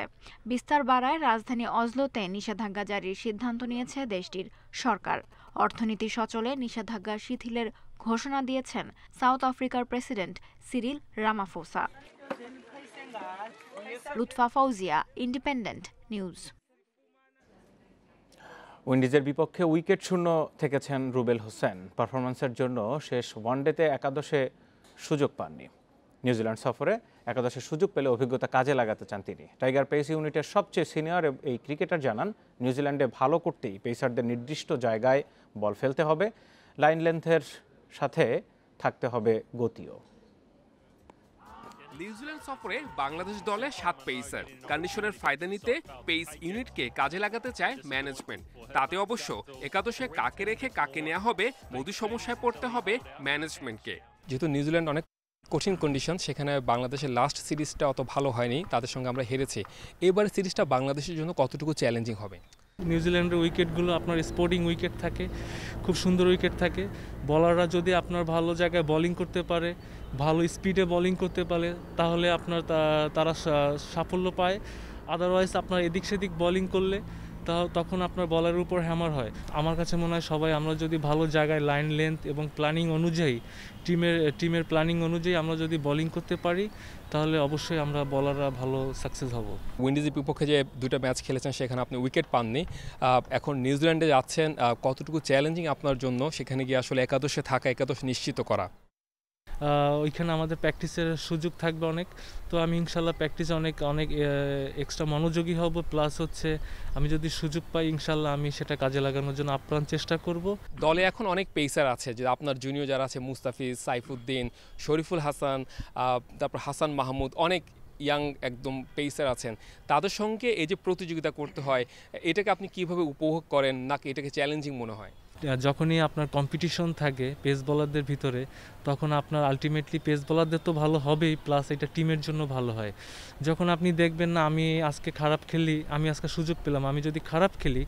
বিস্তার বাড়ায় রাজধানী অজলোতে নিষেধাজ্ঞা জারির সিদ্ধান্ত নিয়েছে দেশটির সরকার। অর্থনীতি সচলে নিষেধাজ্ঞা শিথিলের ঘোষণা দিয়েছেন সাউথ আফ্রিকার president Cyril Ramaphosa. Lutfa Fouzia, Independent News. উইন্ডিজের বিপক্ষে উইকেট শূন্য থেকেছেন রুবেল হোসেন। পারফরম্যান্সের জন্য শেষ ওয়ানডেতে একাদশে সুযোগ পাননি। নিউজিল্যান্ড সফরে একাদশে সুযোগ পেলে অভিজ্ঞতা কাজে লাগাতে চান তিনি। টাইগার পেস ইউনিটের সবচেয়ে সিনিয়র এই ক্রিকেটার জানান, নিউজিল্যান্ডে ভালো করতেই পেসারদের নির্দিষ্ট জায়গায় বল ফেলতে হবে, লাইন লেন্থের সাথে থাকতে হবে গতিও। নিউজিল্যান্ড সফরে বাংলাদেশ দলে ৭ পেসার। কন্ডিশনের ফায়দা নিতে পেস ইউনিটকে কাজে লাগাতে চায় ম্যানেজমেন্ট। তাতে অবশ্য একাদশে কাকে রেখে কাকে নেওয়া হবে, মধু সমস্যায় পড়তে হবে ম্যানেজমেন্টকে। যেহেতু নিউজিল্যান্ড অনেক কঠিন কন্ডিশন, সেখানে বাংলাদেশের লাস্ট সিরিজটা অত ভালো হয়নি, তাদের সঙ্গে আমরা হেরেছি। এবারে সিরিজটা বাংলাদেশের জন্য কতটুকু চ্যালেঞ্জিং হবে? নিউজিল্যান্ডের উইকেটগুলো আপনার স্পোর্টিং উইকেট থাকে, খুব সুন্দর উইকেট থাকে। বলাররা যদি আপনার ভালো জায়গায় বোলিং করতে পারে, ভালো স্পিডে বোলিং করতে পারে, তাহলে আপনার তারা সাফল্য পায়। আদারওয়াইজ আপনার এদিক সেদিক বোলিং করলে তখন আপনার বলারের উপর হ্যামার হয়। আমার কাছে মনে হয় সবাই আমরা যদি ভালো জায়গায় লাইন লেন্থ এবং প্ল্যানিং অনুযায়ী টিমের প্ল্যানিং অনুযায়ী আমরা যদি বোলিং করতে পারি, তাহলে অবশ্যই আমরা বলাররা ভালো সাকসেস হব। উইন্ডিজের বিপক্ষে যে 2টা ম্যাচ খেলেছেন সেখানে আপনি উইকেট পাননি, এখন নিউজিল্যান্ডে যাচ্ছেন, কতটুকু চ্যালেঞ্জিং আপনার জন্য সেখানে গিয়ে আসলে একাদশে থাকা, একাদশ নিশ্চিত করা? ওইখানে আমাদের প্র্যাকটিসের সুযোগ থাকবে অনেক, তো আমি ইনশাল্লাহ প্র্যাকটিসে অনেক এক্সট্রা মনোযোগী হব। প্লাস হচ্ছে আমি যদি সুযোগ পাই ইনশাল্লাহ আমি সেটা কাজে লাগানোর জন্য আপ্রাণ চেষ্টা করব। দলে এখন অনেক পেসার আছে, যে আপনার জুনিয়র যারা আছে, মুস্তাফিজ, সাইফুদ্দিন, শরীফুল হাসান, তারপর হাসান মাহমুদ, অনেক ইয়াং একদম পেসার আছেন। তাদের সঙ্গে এই যে প্রতিযোগিতা করতে হয়, এটাকে আপনি কিভাবে উপভোগ করেন, নাকি এটাকে চ্যালেঞ্জিং মনে হয়? যখনই আপনার কম্পিটিশন থাকে পেস বোলারদের ভিতরে, তখন আপনার আলটিমেটলি পেস বোলারদের তো ভালো হবেই, প্লাস এটা টিমের জন্য ভালো হয়। যখন আপনি দেখবেন না আমি আজকে খারাপ খেলি, আমি আজকে সুযোগ পেলাম, আমি যদি খারাপ খেলি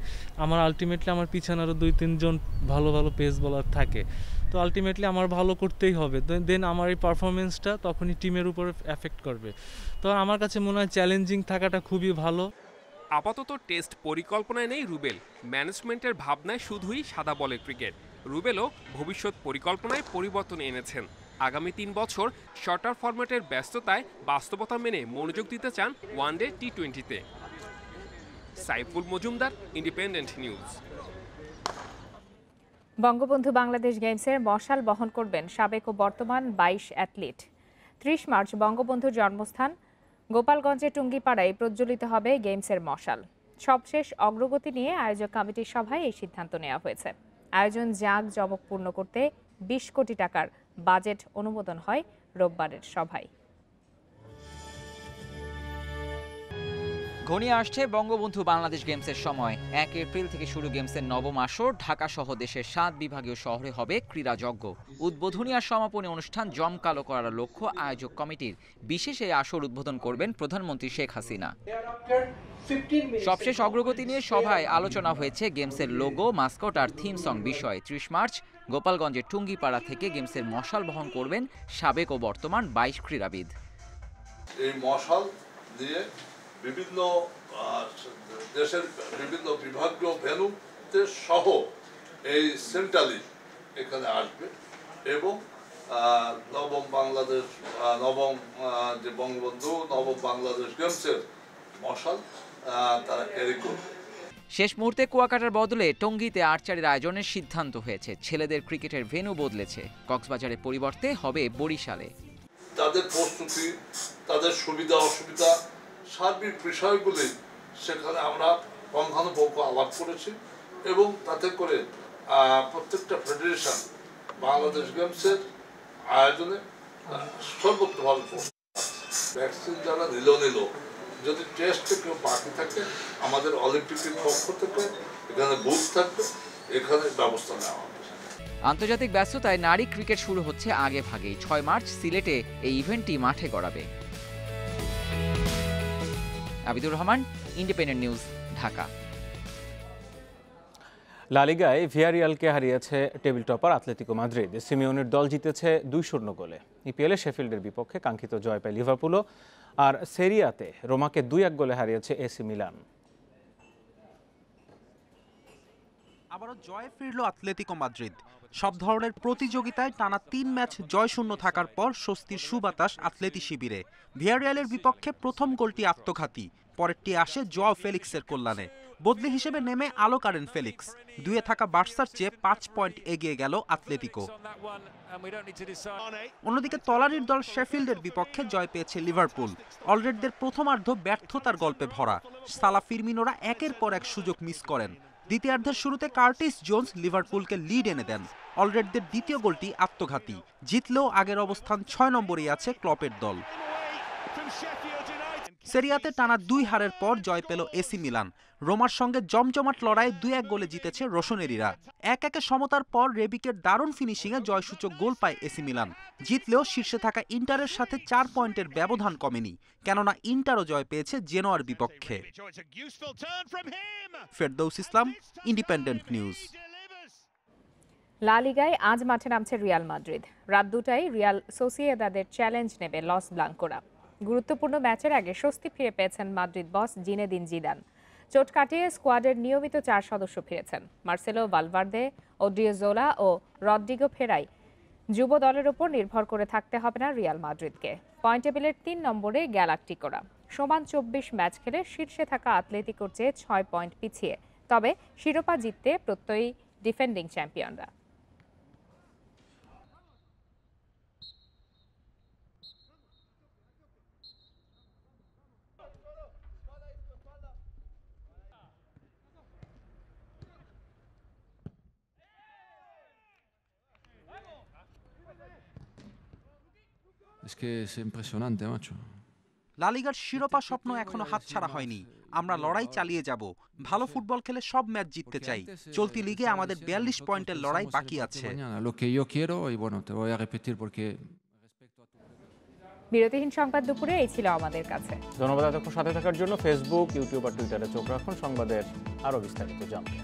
আমার আলটিমেটলি আমার পিছনে আরও 2-3 জন ভালো পেস বোলার থাকে, তো আলটিমেটলি আমার ভালো করতেই হবে। দেন আমার এই পারফরমেন্সটা তখনই টিমের উপর এফেক্ট করবে। তো আমার কাছে মনে হয় চ্যালেঞ্জিং থাকাটা খুবই ভালো। আপাতত টেস্ট পরিকল্পনায় নেই রুবেল। ম্যানেজমেন্টের ভাবনায় শুধুই সাদা বলের ক্রিকেট। রুবেলও ভবিষ্যৎ পরিকল্পনায় পরিবর্তন এনেছেন। আগামী 3 বছর শর্টার ফরম্যাটের ব্যস্ততায় বাস্তবতা মেনে মনোযোগ দিতে চান ওয়ানডে টি20-তে। Saiful Majumder, Independent News. বঙ্গবন্ধু বাংলাদেশ গেমসের মশাল বহন করবেন সাবেক ও বর্তমান 22 অ্যাথলিট। 30 মার্চ বঙ্গবন্ধুর জন্মস্থান গোপালগঞ্জে টুঙ্গিপাড়ায় প্রজ্বলিত হবে গেমসের মশাল। সবশেষ অগ্রগতি নিয়ে আয়োজক কমিটির সভায় এই সিদ্ধান্ত নেওয়া হয়েছে। আয়োজন জাঁকজমকপূর্ণ করতে 20 কোটি টাকার বাজেট অনুমোদন হয় রোববারের সভায়। ঘনিয়ে আসছে বঙ্গবন্ধু বাংলাদেশ গেমসের সময়। 1 এপ্রিল থেকে শুরু গেমসের নবম আসর। ঢাকা সহ দেশের 7 বিভাগীয় শহরে হবে ক্রীড়াযজ্ঞ। উদ্বোধনী আর সমাপনী অনুষ্ঠান জমকালো করার লক্ষ্য আয়োজক কমিটির। বিশেষ এই আসর উদ্বোধন করবেন প্রধানমন্ত্রী শেখ হাসিনা। সবশেষ অগ্রগতি নিয়ে সভায় আলোচনা হয়েছে গেমসের লোগো, মাস্কট আর থিম সং বিষয়ে। 30 মার্চ গোপালগঞ্জের টুঙ্গিপাড়া থেকে গেমসের মশাল বহন করবেন সাবেক ও বর্তমান 22 ক্রীড়াবিদ। এই মশাল দিয়ে বিভিন্ন দেশের বিভিন্ন বিভাগীয় ভেন্যুতে সহ এই সেন্ট্রালি এখানে আসবে এবং নবম বাংলাদেশ যে বঙ্গবন্ধু নবম বাংলাদেশ গেমসের মশাল তারা ক্যারি করবে। শেষ মুহূর্তে কুয়াকাটার বদলে টঙ্গীতে আর্চারির আয়োজনের সিদ্ধান্ত হয়েছে। ছেলেদের ক্রিকেটের ভেন্যু বদলেছে। কক্সবাজারের পরিবর্তে হবে বরিশালে। তাদের প্রস্তুতি, তাদের সুবিধা অসুবিধা, সার্বিক বিষয়গুলি সেখানে আমরা পঙ্খানুপুঙ্খ আলাপ করেছি এবং তাতে করে প্রত্যেকটা ফেডারেশন বাংলাদেশ গেমসের আয়োজনে সর্বোচ্চভাবে ভ্যাকসিন যারা নিল যদি টেস্টে কেউ বাকি থাকে আমাদের অলিম্পিকের পক্ষ থেকে এখানে বুথ থাকবে, এখানে ব্যবস্থা নেওয়া হবে। আন্তর্জাতিক ব্যস্ততায় নারী ক্রিকেট শুরু হচ্ছে আগে ভাগেই। 6 মার্চ সিলেটে এই ইভেন্টটি মাঠে গড়াবে। Abidur Rahman, Independent News, Dhaka. La লিগায় ভিয়ারিয়ালকে হারিয়েছে টেবিল টপার আতলেতিকো মাদ্রিদ। সিমিওনের দল জিতেছে 2-0 গোলে। ইপিএলে শেফিল্ডের বিপক্ষে কাঙ্ক্ষিত জয় পায় লিভারপুলও। আর সেরিয়াতে রোমাকে 2-1 গোলে হারিয়েছে এসি মিলান। আবারও জয়ে ফিরল আতলেতিকো মাদ্রিদ। সব ধরনের প্রতিযোগিতায় টানা 3 ম্যাচ জয়শূন্য থাকার পর স্বস্তির সুবাতাস আতলেতি শিবিরে। ভিয়ারিয়ালের বিপক্ষে প্রথম গোলটি আত্মঘাতী, পরেরটি আসে জোয়াও ফেলিক্সের কল্যাণে। বদলি হিসেবে নেমে আলো কাড়েন ফেলিক্স। 2-এ থাকা বার্সার চেয়ে 5 পয়েন্ট এগিয়ে গেল আতলেতিকো। অন্যদিকে তলানির দল শেফিল্ডের বিপক্ষে জয় পেয়েছে লিভারপুল। অলরেডদের প্রথমার্ধ ব্যর্থতার গল্পে ভরা। সালা ফিরমিনোরা একের পর এক সুযোগ মিস করেন। দ্বিতীয়ার্ধের শুরুতে কার্টিস জোন্স লিভারপুলকে লিড এনে দেন। অলরেডদের দ্বিতীয় গোলটি আত্মঘাতী। জিতলেও আগের অবস্থান 6 নম্বরেই আছে ক্লপের দল। সেরিয়াতে টানা 2 হারের পর জয় পেল এসি মিলান। রোমার সঙ্গে জমজমাট লড়াই 2-1 গোলে জিতেছে রোশনেরিরা। 1-1 সমতার পর রেবিকের দারুণ ফিনিশিংয়ে জয়সূচক গোল পায় এসি মিলান। জিতলেও শীর্ষে থাকা ইন্টারের সাথে 4 পয়েন্টের ব্যবধান কমেনি, কেননা ইন্টারও জয় পেয়েছে জেনোয়ার বিপক্ষে। ফেরদৌস ইসলাম, ইন্ডিপেন্ডেন্ট নিউজ। লা লিগায় আজ মাঠে নামছে রিয়াল মাদ্রিদ। রাত 2টায় রিয়াল সোসিয়েদাদের চ্যালেঞ্জ নেবে লস ব্লাঙ্কোরা। গুরুত্বপূর্ণ ম্যাচের আগে স্বস্তি ফিরে পেয়েছেন মাদ্রিদ বস জিনেদিন জিদান। চোট কাটিয়ে স্কোয়াডের নিয়মিত 4 সদস্য ফিরেছেন। মার্সেলো, ভালভার্দে, ওড্রিওজোলা ও রদ্রিগো ফেরাই যুব দলের উপর নির্ভর করে থাকতে হবে না রিয়াল মাদ্রিদকে। পয়েন্ট টেবিলের 3 নম্বরে গ্যালাক্টিকোরা। সমান 24 ম্যাচ খেলে শীর্ষে থাকা আতলেতিকোর চেয়ে 6 পয়েন্ট পিছিয়ে। তবে শিরোপা জিততে প্রত্যয়ী defending চ্যাম্পিয়নরা। Es que es impresionante, macho. লা লিগার শিরোপা স্বপ্ন এখনো হাতছাড়া হয়নি। আমরা লড়াই চালিয়ে যাব। ভালো ফুটবল খেলে সব ম্যাচ জিততে চাই। চলতি লিগে আমাদের 42 পয়েন্টের লড়াই বাকি আছে। Lo que yo quiero, y bueno, te voy a repetir porque বিরতিহীন সংবাদ দুপুরে এই ছিল আমাদের কাছে। ধন্যবাদ এতক্ষণ সাথে থাকার জন্য। ফেসবুক, ইউটিউব আর টুইটারে চোখ রাখুন সংবাদের আরো বিস্তারিত জানতে।